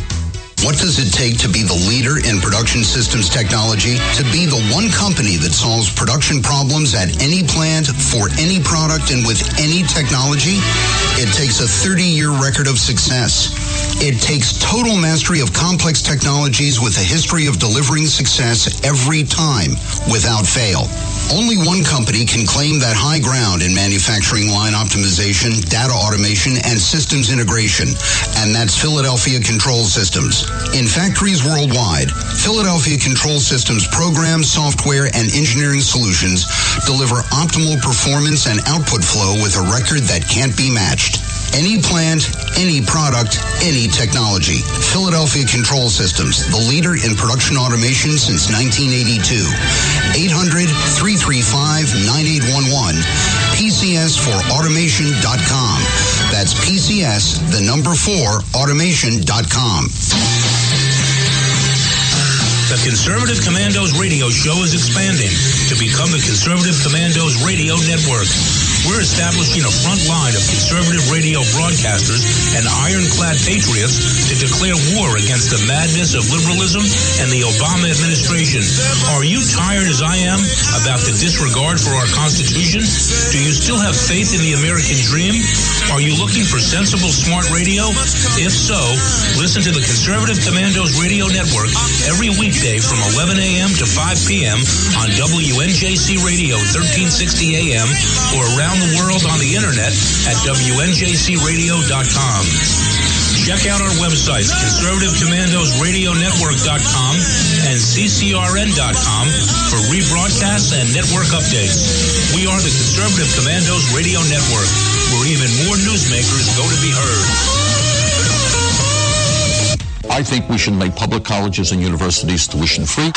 Speaker 15: What does it take to be the leader in production systems technology? To be the one company that solves production problems at any plant, for any product, and with any technology? It takes a 30-year record of success. It takes total mastery of complex technologies with a history of delivering success every time, without fail. Only one company can claim that high ground in manufacturing line optimization, data automation, and systems integration, and that's Philadelphia Control Systems. In factories worldwide, Philadelphia Control Systems programs, software, and engineering solutions deliver optimal performance and output flow with a record that can't be matched. Any plant, any product, any technology. Philadelphia Control Systems, the leader in production automation since 1982. 800-335-9811. PCS4automation.com. That's PCS, the number 4, automation.com.
Speaker 1: The Conservative Commandos radio show is expanding to become the Conservative Commandos Radio Network. We're establishing a front line of conservative radio broadcasters and ironclad patriots to declare war against the madness of liberalism and the Obama administration. Are you tired as I am about the disregard for our Constitution? Do you still have faith in the American dream? Are you looking for sensible, smart radio? If so, listen to the Conservative Commandos Radio Network every weekday from 11 a.m. to 5 p.m. on WNJC Radio 1360 a.m. or around the world on the internet at WNJCradio.com. Check out our websites, ConservativeCommandosRadioNetwork.com and CCRN.com for rebroadcasts and network updates. We are the Conservative Commandos Radio Network, where even more newsmakers go to be heard.
Speaker 8: I think we should make public colleges and universities tuition-free.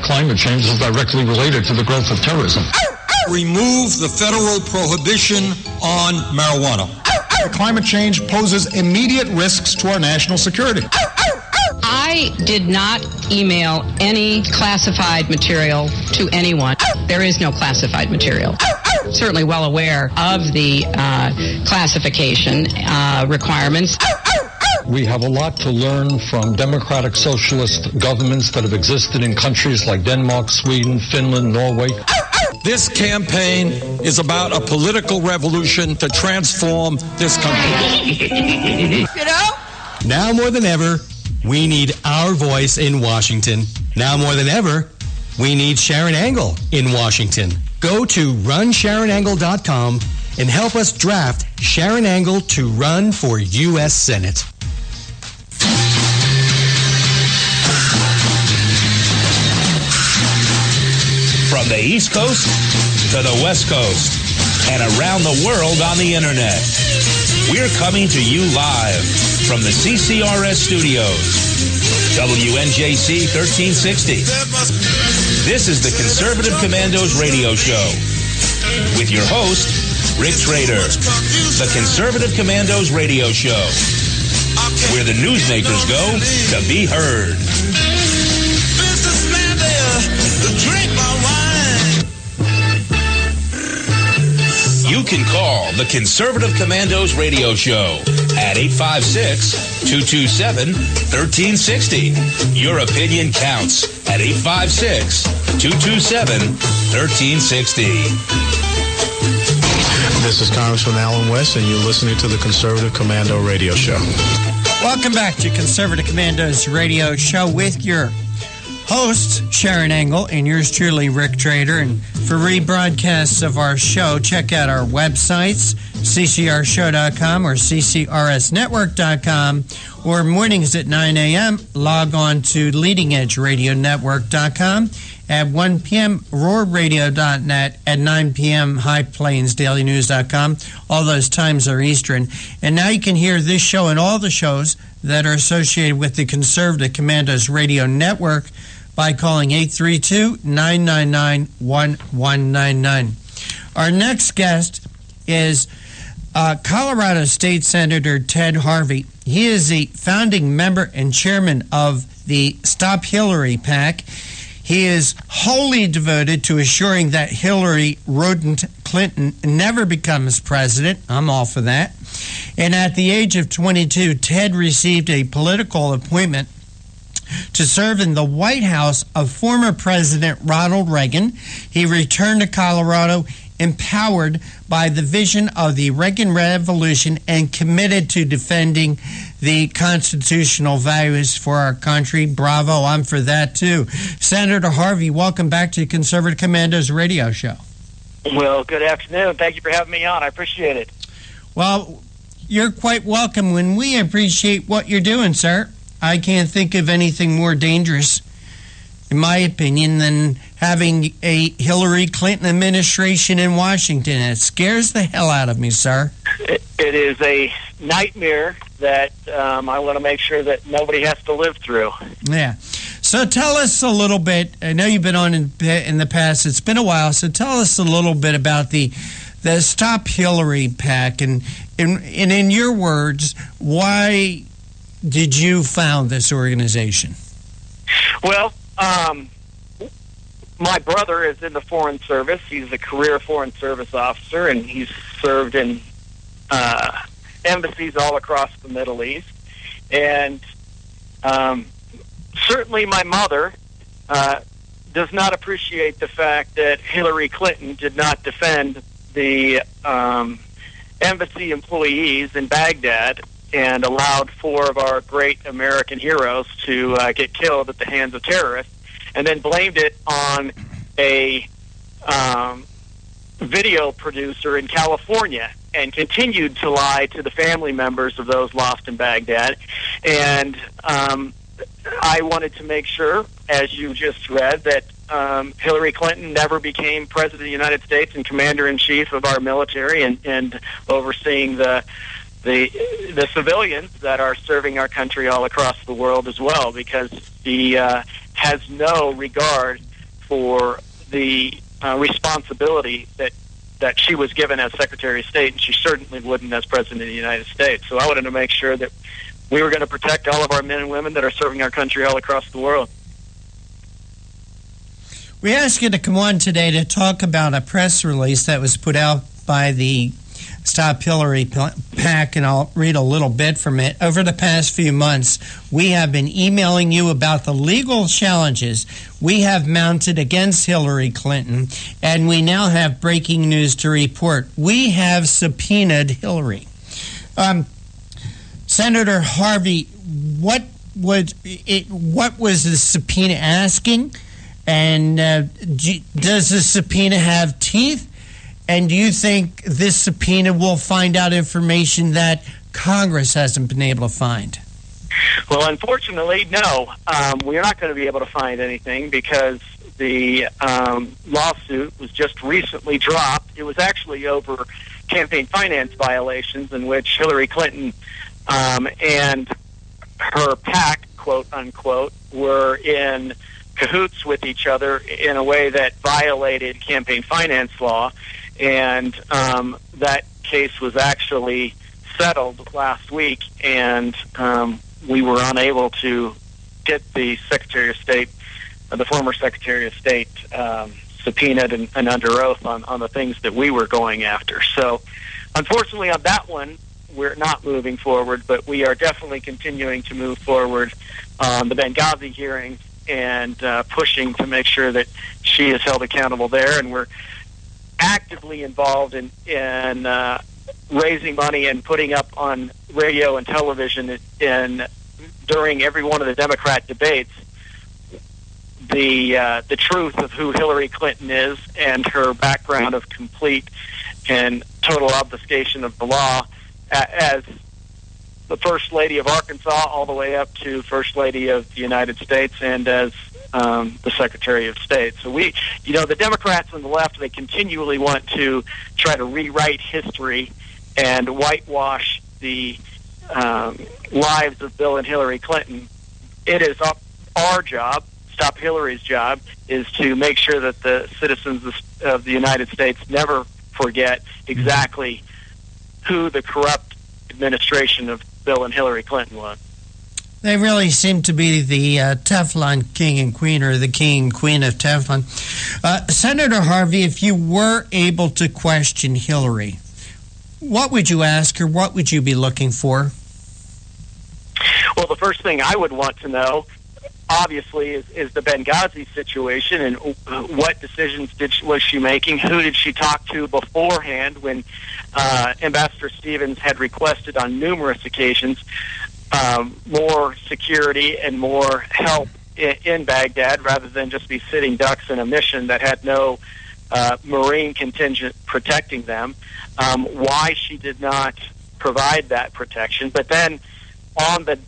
Speaker 9: Climate change is directly related to the growth of terrorism.
Speaker 10: Remove the federal prohibition on marijuana.
Speaker 16: Climate change poses immediate risks to our national security.
Speaker 11: I did not email any classified material to anyone. There is no classified material. Certainly well aware of the classification requirements.
Speaker 9: We have a lot to learn from democratic socialist governments that have existed in countries like Denmark, Sweden, Finland, Norway.
Speaker 10: This campaign is about a political revolution to transform this country.
Speaker 12: Now more than ever, we need our voice in Washington. Now more than ever, we need Sharon Angle in Washington. Go to runsharonangle.com and help us draft Sharon Angle to run for U.S. Senate.
Speaker 1: From the East Coast to the West Coast and around the world on the internet, we're coming to you live from the CCRS studios. WNJC 1360. This is the Conservative Commandos radio show with your host, Rick Trader. The Conservative Commandos radio show, where the newsmakers go to be heard. You can call the Conservative Commandos radio show at 856-227-1360. Your opinion counts at 856-227-1360.
Speaker 2: This is Congressman Alan West, and you're listening to the Conservative Commando radio show.
Speaker 3: Welcome back to Conservative Commandos radio show with your host, Sharon Angle, and yours truly, Rick Trader. And for rebroadcasts of our show, check out our websites, ccrshow.com or ccrsnetwork.com, or mornings at 9 a.m., log on to leadingedgeradionetwork.com. At 1 p.m., roarradio.net. At 9 p.m., highplainsdailynews.com. All those times are Eastern. And now you can hear this show and all the shows that are associated with the Conservative Commandos Radio Network by calling 832-999-1199. Our next guest is Colorado State Senator Ted Harvey. He is the founding member and chairman of the Stop Hillary PAC. He is wholly devoted to assuring that Hillary Rodent Clinton never becomes president. I'm all for that. And at the age of 22, Ted received a political appointment to serve in the White House of former President Ronald Reagan. He returned to Colorado empowered by the vision of the Reagan Revolution and committed to defending the constitutional values for our country. Bravo, I'm for that too. Senator Harvey, welcome back to Conservative Commandos radio show.
Speaker 18: Well, good afternoon. Thank you for having me on. I appreciate it.
Speaker 3: Well, you're quite welcome when we appreciate what you're doing, sir. I can't think of anything more dangerous, in my opinion, than having a Hillary Clinton administration in Washington. It scares the hell out of me, sir.
Speaker 18: It is a nightmare that I want to make sure that nobody has to live through.
Speaker 3: Yeah. So tell us a little bit. I know you've been on in the past. It's been a while. So tell us a little bit about the Stop Hillary PAC. And in your words, why did you found this organization?
Speaker 18: Well, my brother is in the Foreign Service. He's a career Foreign Service officer, and he's served in embassies all across the Middle East. And certainly my mother does not appreciate the fact that Hillary Clinton did not defend the embassy employees in Baghdad and allowed 4 of our great American heroes to get killed at the hands of terrorists, and then blamed it on a video producer in California, and continued to lie to the family members of those lost in Baghdad. And I wanted to make sure, as you just read, that Hillary Clinton never became President of the United States and Commander-in-Chief of our military, and overseeing the civilians that are serving our country all across the world as well, because he has no regard for the responsibility that she was given as Secretary of State, and she certainly wouldn't as President of the United States. So I wanted to make sure that we were going to protect all of our men and women that are serving our country all across the world.
Speaker 3: We asked you to come on today to talk about a press release that was put out by the Stop Hillary PAC, and I'll read a little bit from it. Over the past few months, we have been emailing you about the legal challenges we have mounted against Hillary Clinton, and we now have breaking news to report. We have subpoenaed Hillary. Senator Harvey, what was the subpoena asking? And does the subpoena have teeth? And do you think this subpoena will find out information that Congress hasn't been able to find?
Speaker 18: Well, unfortunately, no. We're not going to be able to find anything because the lawsuit was just recently dropped. It was actually over campaign finance violations in which Hillary Clinton and her PAC, quote unquote, were in cahoots with each other in a way that violated campaign finance law. And that case was actually settled last week, and we were unable to get the Secretary of State, the former Secretary of State, subpoenaed and under oath on the things that we were going after. So, unfortunately, on that one, we're not moving forward, but we are definitely continuing to move forward on the Benghazi hearings and pushing to make sure that she is held accountable there. And we're actively involved in raising money and putting up on radio and television during every one of the Democrat debates the truth of who Hillary Clinton is and her background of complete and total obfuscation of the law as the First Lady of Arkansas all the way up to First Lady of the United States and as the Secretary of State. So the Democrats on the left, they continually want to try to rewrite history and whitewash the lives of Bill and Hillary Clinton. It is our job, Stop Hillary's job, is to make sure that the citizens of the United States never forget exactly who the corrupt administration of Bill and Hillary Clinton was.
Speaker 3: They really seem to be the Teflon king and queen, or the king and queen of Teflon. Senator Harvey, if you were able to question Hillary, what would you ask her? What would you be looking for?
Speaker 18: Well, the first thing I would want to know, obviously, is the Benghazi situation and what decisions was she making? Who did she talk to beforehand when Ambassador Stevens had requested on numerous occasions more security and more help in Baghdad rather than just be sitting ducks in a mission that had no Marine contingent protecting them? Why she did not provide that protection. But then on the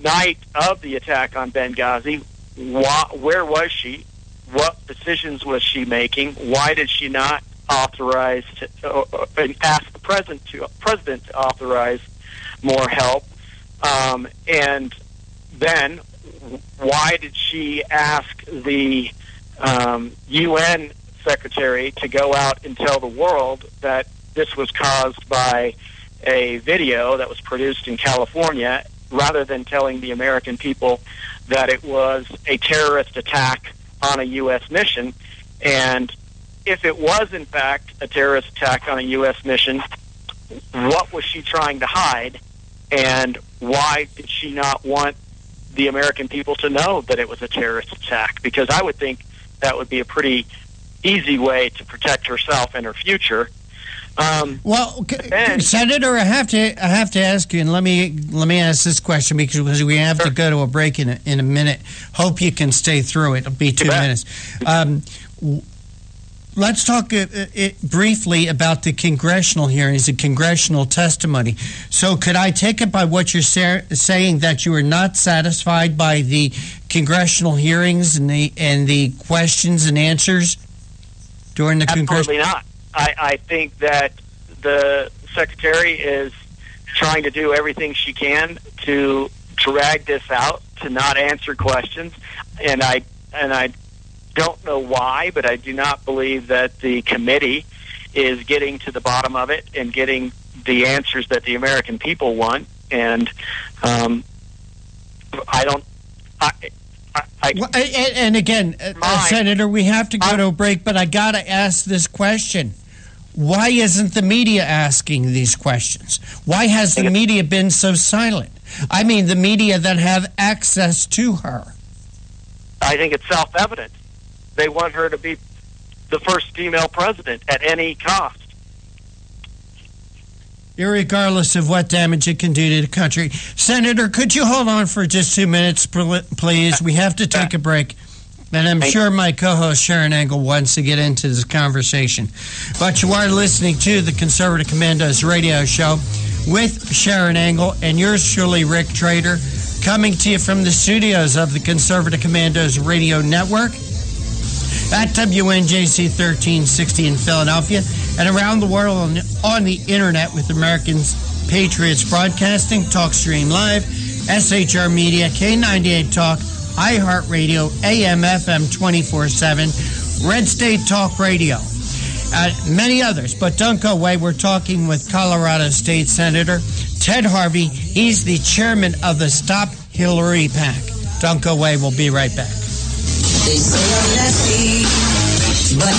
Speaker 18: night of the attack on Benghazi, where was she? What decisions was she making? Why did she not authorize and ask the president to authorize more help? And then why did she ask the UN secretary to go out and tell the world that this was caused by a video that was produced in California, rather than telling the American people that it was a terrorist attack on a U.S. mission? And if it was, in fact, a terrorist attack on a U.S. mission, what was she trying to hide? And why did she not want the American people to know that it was a terrorist attack? Because I would think that would be a pretty easy way to protect herself and her future.
Speaker 3: Senator, I have to ask you, and let me ask this question because we have to go to a break in a minute. Hope you can stay through it. It'll be 2 minutes. Let's talk briefly about the congressional hearings, the congressional testimony. So could I take it by what you're saying that you are not satisfied by the congressional hearings and the questions and answers during the
Speaker 18: Absolutely not. I think that the Secretary is trying to do everything she can to drag this out, to not answer questions, and I don't know why, but I do not believe that the committee is getting to the bottom of it and getting the answers that the American people want. And and again,
Speaker 3: Senator, we have to go to a break, but I got to ask this question. Why isn't the media asking these questions? Why has the media been so silent? I mean, the media that have access to her.
Speaker 18: I think it's self-evident. They want her to be the first female president at any cost.
Speaker 3: Irregardless of what damage it can do to the country. Senator, could you hold on for just 2 minutes, please? We have to take a break. And I'm sure my co-host Sharon Angle wants to get into this conversation. But you are listening to the Conservative Commandos radio show with Sharon Angle and yours truly, Rick Trader, coming to you from the studios of the Conservative Commandos radio network at WNJC 1360 in Philadelphia and around the world on the internet with Americans Patriots Broadcasting, TalkStream Live, SHR Media, K98 Talk, iHeartRadio, AM, FM 24/7, Red State Talk Radio, many others. But don't go away. We're talking with Colorado State Senator Ted Harvey. He's the chairman of the Stop Hillary PAC. Don't go away. We'll be right back.
Speaker 13: They say I'm nasty, but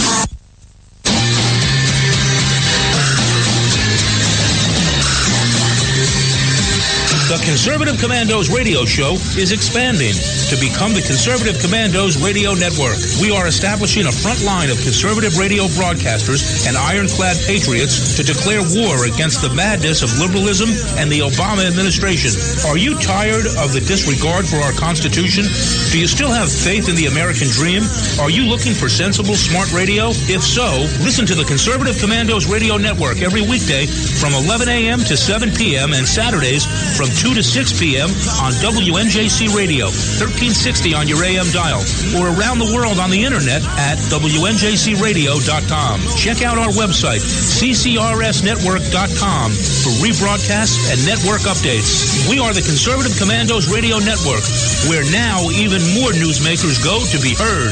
Speaker 1: The Conservative Commandos radio show is expanding to become the Conservative Commandos radio network. We are establishing a front line of conservative radio broadcasters and ironclad patriots to declare war against the madness of liberalism and the Obama administration. Are you tired of the disregard for our Constitution? Do you still have faith in the American dream? Are you looking for sensible, smart radio? If so, listen to the Conservative Commandos radio network every weekday from 11 a.m. to 7 p.m. and Saturdays from 2 to 6 p.m. on WNJC Radio, 1360 on your AM dial, or around the world on the internet at WNJCradio.com. Check out our website, CCRSnetwork.com, for rebroadcasts and network updates. We are the Conservative Commandos Radio Network, where now even more newsmakers go to be heard.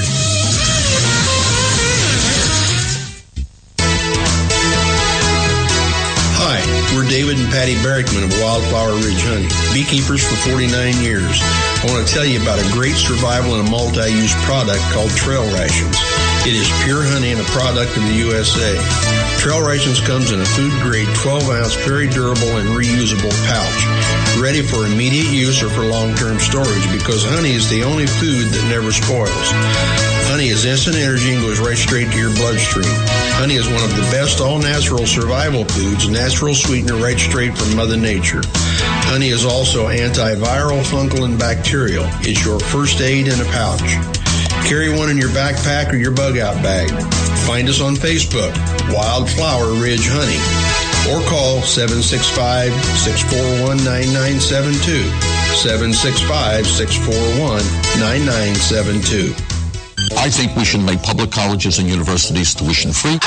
Speaker 7: Hi, we're David and Patty Barrickman of Wildflower Ridge Honey, beekeepers for 49 years. I want to tell you about a great survival and a multi-use product called Trail Rations. It is pure honey and a product of the USA. Trail Rations comes in a food-grade 12-ounce, very durable and reusable pouch, ready for immediate use or for long-term storage because honey is the only food that never spoils. Honey is instant energy and goes right straight to your bloodstream. Honey is one of the best all-natural survival foods, natural sweetener right straight from Mother Nature. Honey is also antiviral, fungal, and bacterial. It's your first aid in a pouch. Carry one in your backpack or your bug-out bag. Find us on Facebook, Wildflower Ridge Honey, or call 765-641-9972, 765-641-9972.
Speaker 8: I think we should make public colleges and universities tuition-free.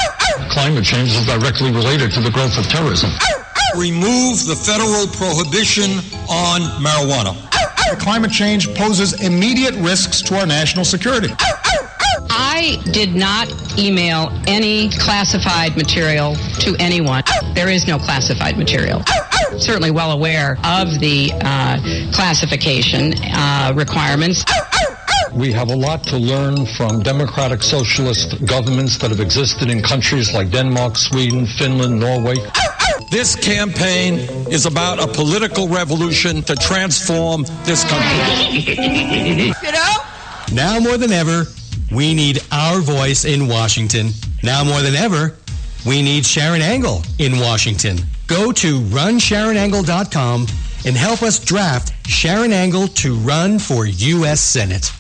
Speaker 9: Climate change is directly related to the growth of terrorism.
Speaker 10: Remove the federal prohibition on marijuana.
Speaker 16: Climate change poses immediate risks to our national security.
Speaker 11: I did not email any classified material to anyone. There is no classified material. Certainly well aware of the classification requirements.
Speaker 9: We have a lot to learn from democratic socialist governments that have existed in countries like Denmark, Sweden, Finland, Norway.
Speaker 10: This campaign is about a political revolution to transform this country.
Speaker 12: Now more than ever, we need our voice in Washington. Now more than ever, we need Sharon Angle in Washington. Go to runsharonangle.com and help us draft Sharon Angle to run for U.S. Senate.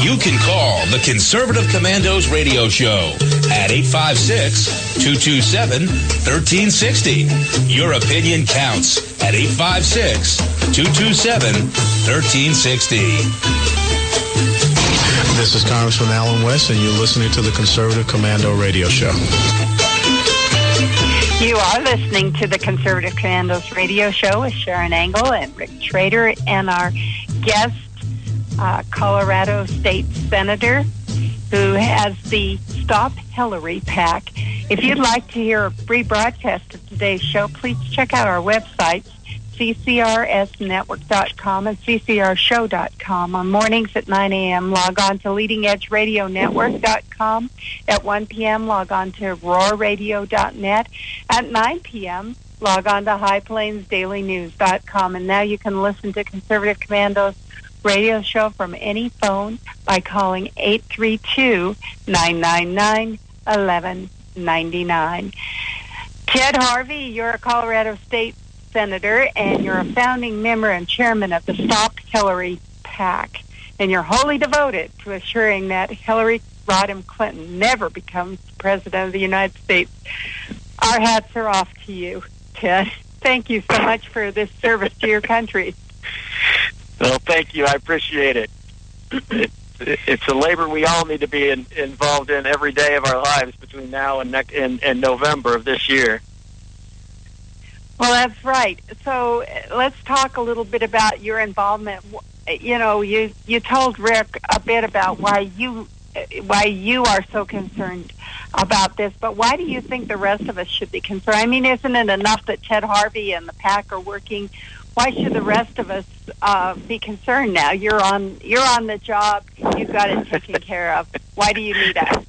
Speaker 1: You can call the Conservative Commandos radio show at 856-227-1360. Your opinion counts at 856-227-1360.
Speaker 2: This is Congressman Alan West, and you're listening to the Conservative Commando radio show.
Speaker 4: You are listening to the Conservative Commandos radio show with Sharon Angle and Rick Trader and our guest, Colorado State Senator, who has the Stop Hillary PAC. If you'd like to hear a free broadcast of today's show, please check out our website, ccrsnetwork.com and ccrshow.com. On mornings at 9 a.m., log on to leadingedgeradionetwork.com. At 1 p.m., log on to roarradio.net. At 9 p.m., log on to highplainsdailynews.com. And now you can listen to Conservative Commando's radio show from any phone by calling 832-999-1199. Ted Harvey, you're a Colorado State Senator, and you're a founding member and chairman of the Stop Hillary PAC. And you're wholly devoted to assuring that Hillary Rodham Clinton never becomes President of the United States. Our hats are off to you, Ted. Thank you so much for this service to your country.
Speaker 18: Well, thank you. I appreciate it. It's a labor we all need to be involved in every day of our lives between now and November of this year.
Speaker 4: Well, that's right. So let's talk a little bit about your involvement. You know, you told Rick a bit about why you are so concerned about this, but why do you think the rest of us should be concerned? I mean, isn't it enough that Ted Harvey and the PAC are working? Why should the rest of us be concerned now? You're on the job. You've got it taken care of. Why do you need us?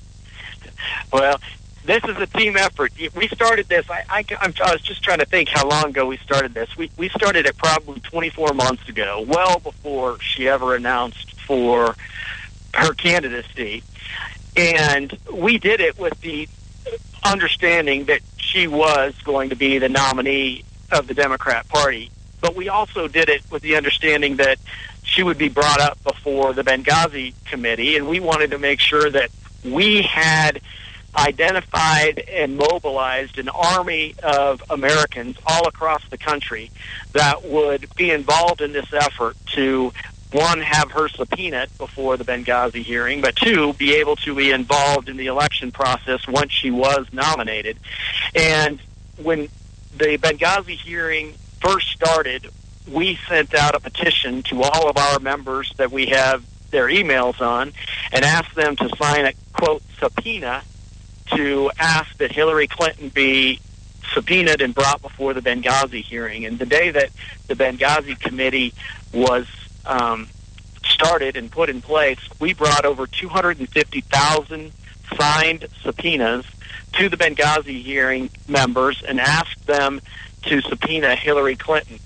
Speaker 18: Well, this is a team effort. We started this. I was just trying to think how long ago we started this. We started it probably 24 months ago, well before she ever announced for her candidacy. And we did it with the understanding that she was going to be the nominee of the Democrat Party. But we also did it with the understanding that she would be brought up before the Benghazi committee, and we wanted to make sure that we had identified and mobilized an army of Americans all across the country that would be involved in this effort to, one, have her subpoenaed before the Benghazi hearing, but two, be able to be involved in the election process once she was nominated. And when the Benghazi hearing first started, we sent out a petition to all of our members that we have their emails on and asked them to sign a, quote, subpoena to ask that Hillary Clinton be subpoenaed and brought before the Benghazi hearing. And the day that the Benghazi committee was started and put in place, we brought over 250,000 signed subpoenas to the Benghazi hearing members and asked them to subpoena Hillary Clinton.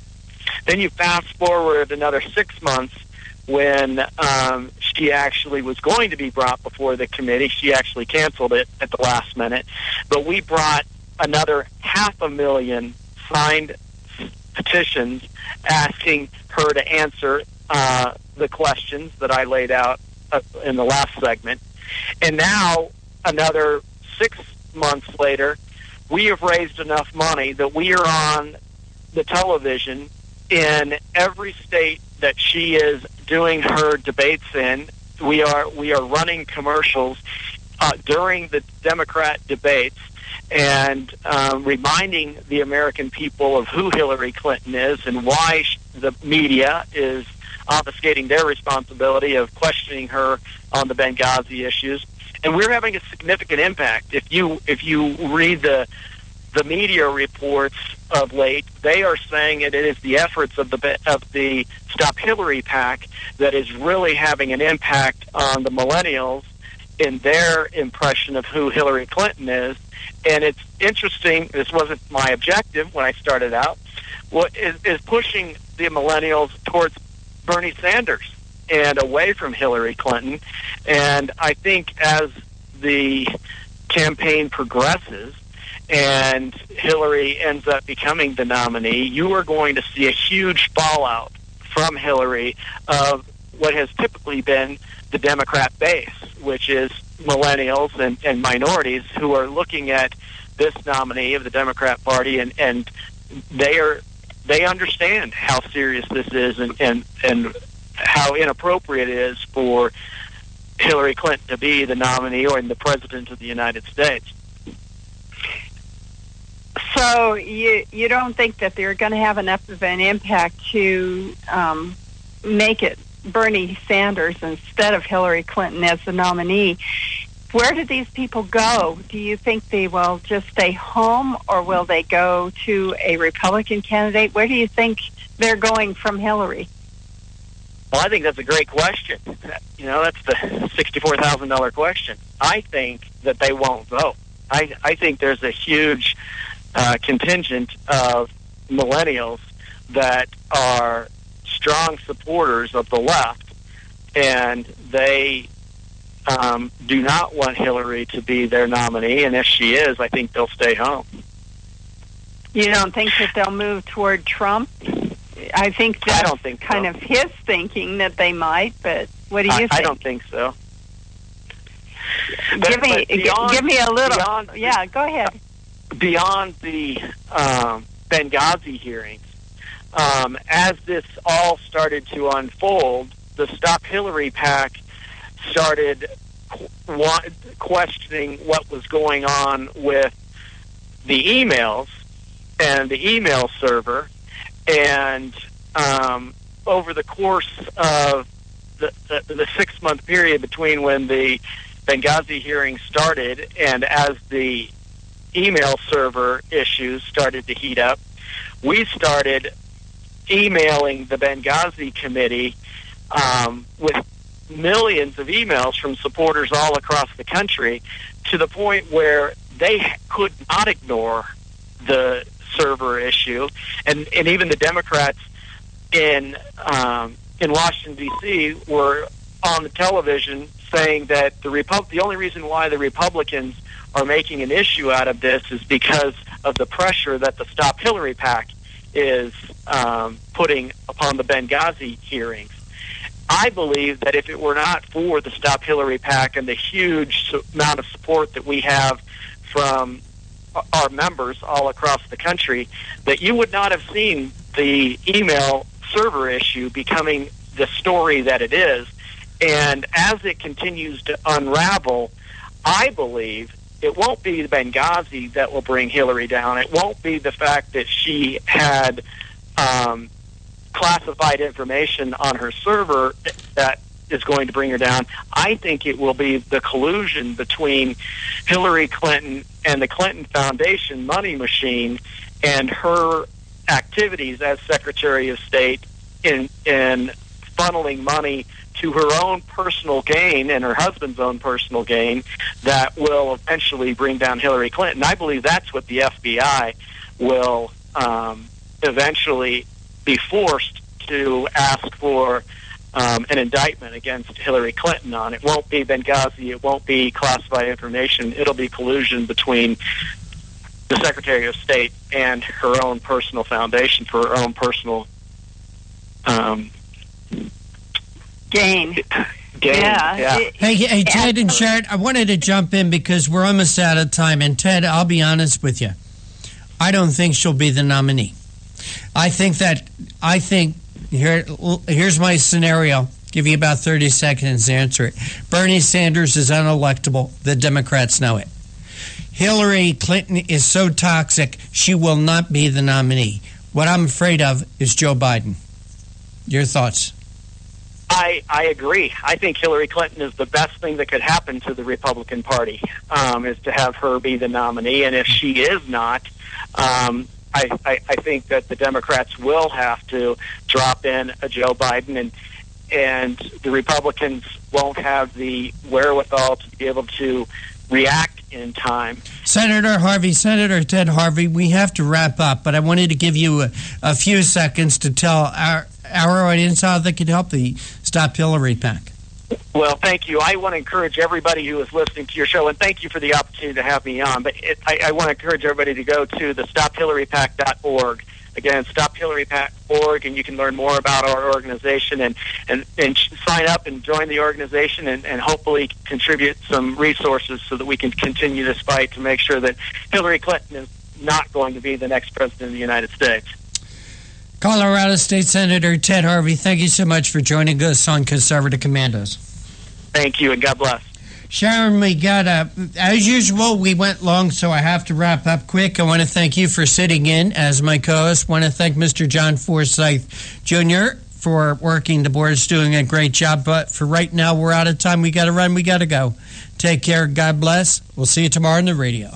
Speaker 18: Then you fast forward another 6 months when she actually was going to be brought before the committee. She actually canceled it at the last minute. But we brought another 500,000 signed petitions asking her to answer the questions that I laid out in the last segment. And now, another 6 months later, we have raised enough money that we are on the television in every state that she is doing her debates in. We are running commercials during the Democrat debates and reminding the American people of who Hillary Clinton is and why the media is obfuscating their responsibility of questioning her on the Benghazi issues. And we're having a significant impact. If you read the media reports of late, they are saying it is the efforts of the Stop Hillary PAC that is really having an impact on the millennials in their impression of who Hillary Clinton is. And it's interesting, this wasn't my objective when I started out, is pushing the millennials towards Bernie Sanders and away from Hillary Clinton. And I think as the campaign progresses and Hillary ends up becoming the nominee, you are going to see a huge fallout from Hillary of what has typically been the Democrat base, which is millennials and minorities who are looking at this nominee of the Democrat Party, and they understand how serious this is and how inappropriate it is for Hillary Clinton to be the nominee or the president of the United States.
Speaker 4: So you don't think that they're going to have enough of an impact to make it Bernie Sanders instead of Hillary Clinton as the nominee? Where do these people go? Do you think they will just stay home, or will they go to a Republican candidate? Where do you think they're going from Hillary?
Speaker 18: Well, I think that's a great question. That's the $64,000 question. I think that they won't vote. I think there's a huge contingent of millennials that are strong supporters of the left, and they do not want Hillary to be their nominee, and if she is, I think they'll stay home.
Speaker 4: You don't think that they'll move toward Trump? I think that's
Speaker 18: I don't think so.
Speaker 4: kind of his thinking that they might, but what do you think?
Speaker 18: I don't think so.
Speaker 4: Give me a little. Yeah, go ahead.
Speaker 18: Beyond the Benghazi hearings, as this all started to unfold, the Stop Hillary PAC started questioning what was going on with the emails and the email server, and over the course of the 6-month period between when the Benghazi hearing started and as the email server issues started to heat up, we started emailing the Benghazi committee with millions of emails from supporters all across the country, to the point where they could not ignore the server issue, and even the Democrats in Washington D.C. were on the television saying that the only reason why the Republicans are making an issue out of this is because of the pressure that the Stop Hillary PAC is putting upon the Benghazi hearings. I believe that if it were not for the Stop Hillary PAC and the huge amount of support that we have from our members all across the country, that you would not have seen the email server issue becoming the story that it is. And as it continues to unravel, I believe it won't be Benghazi that will bring Hillary down. It won't be the fact that she had classified information on her server that is going to bring her down. I think it will be the collusion between Hillary Clinton and the Clinton Foundation money machine and her activities as Secretary of State in funneling money to her own personal gain and her husband's own personal gain that will eventually bring down Hillary Clinton. I believe that's what the FBI will eventually be forced to ask for an indictment against Hillary Clinton on. It won't be Benghazi. It won't be classified information. It'll be collusion between the Secretary of State and her own personal foundation for her own personal
Speaker 4: gain.
Speaker 18: Yeah.
Speaker 3: Hey, Ted and Sharon, I wanted to jump in because we're almost out of time. And Ted, I'll be honest with you. I don't think she'll be the nominee. Here's my scenario. Give you about 30 seconds to answer it. Bernie Sanders is unelectable. The Democrats know it. Hillary Clinton is so toxic, she will not be the nominee. What I'm afraid of is Joe Biden. Your thoughts?
Speaker 18: I agree. I think Hillary Clinton is the best thing that could happen to the Republican Party, is to have her be the nominee. And if she is not, I think that the Democrats will have to drop in a Joe Biden, and the Republicans won't have the wherewithal to be able to react in time.
Speaker 3: Senator Ted Harvey, we have to wrap up, but I wanted to give you a few seconds to tell our audience how they can help the Stop Hillary PAC.
Speaker 18: Well, thank you. I want to encourage everybody who is listening to your show, and thank you for the opportunity to have me on, but I want to encourage everybody to go to the StopHillaryPAC.org. Again, StopHillaryPAC.org, and you can learn more about our organization and sign up and join the organization and hopefully contribute some resources so that we can continue this fight to make sure that Hillary Clinton is not going to be the next president of the United States.
Speaker 3: Colorado State Senator Ted Harvey, thank you so much for joining us on Conservative Commandos.
Speaker 18: Thank you, and God bless.
Speaker 3: Sharon, we got as usual, we went long, so I have to wrap up quick. I want to thank you for sitting in as my co-host. I want to thank Mr. John Forsyth Jr. for working the boards, doing a great job. But for right now, we're out of time. We got to run. We got to go. Take care. God bless. We'll see you tomorrow on the radio.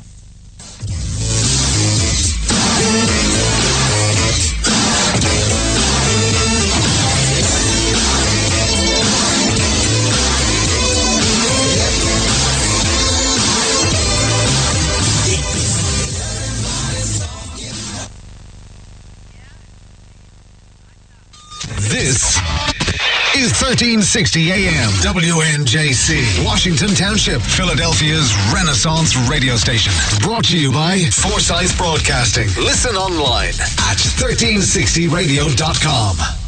Speaker 19: 1360 AM, WNJC, Washington Township, Philadelphia's Renaissance radio station. Brought to you by Forsyth Broadcasting. Listen online at 1360radio.com.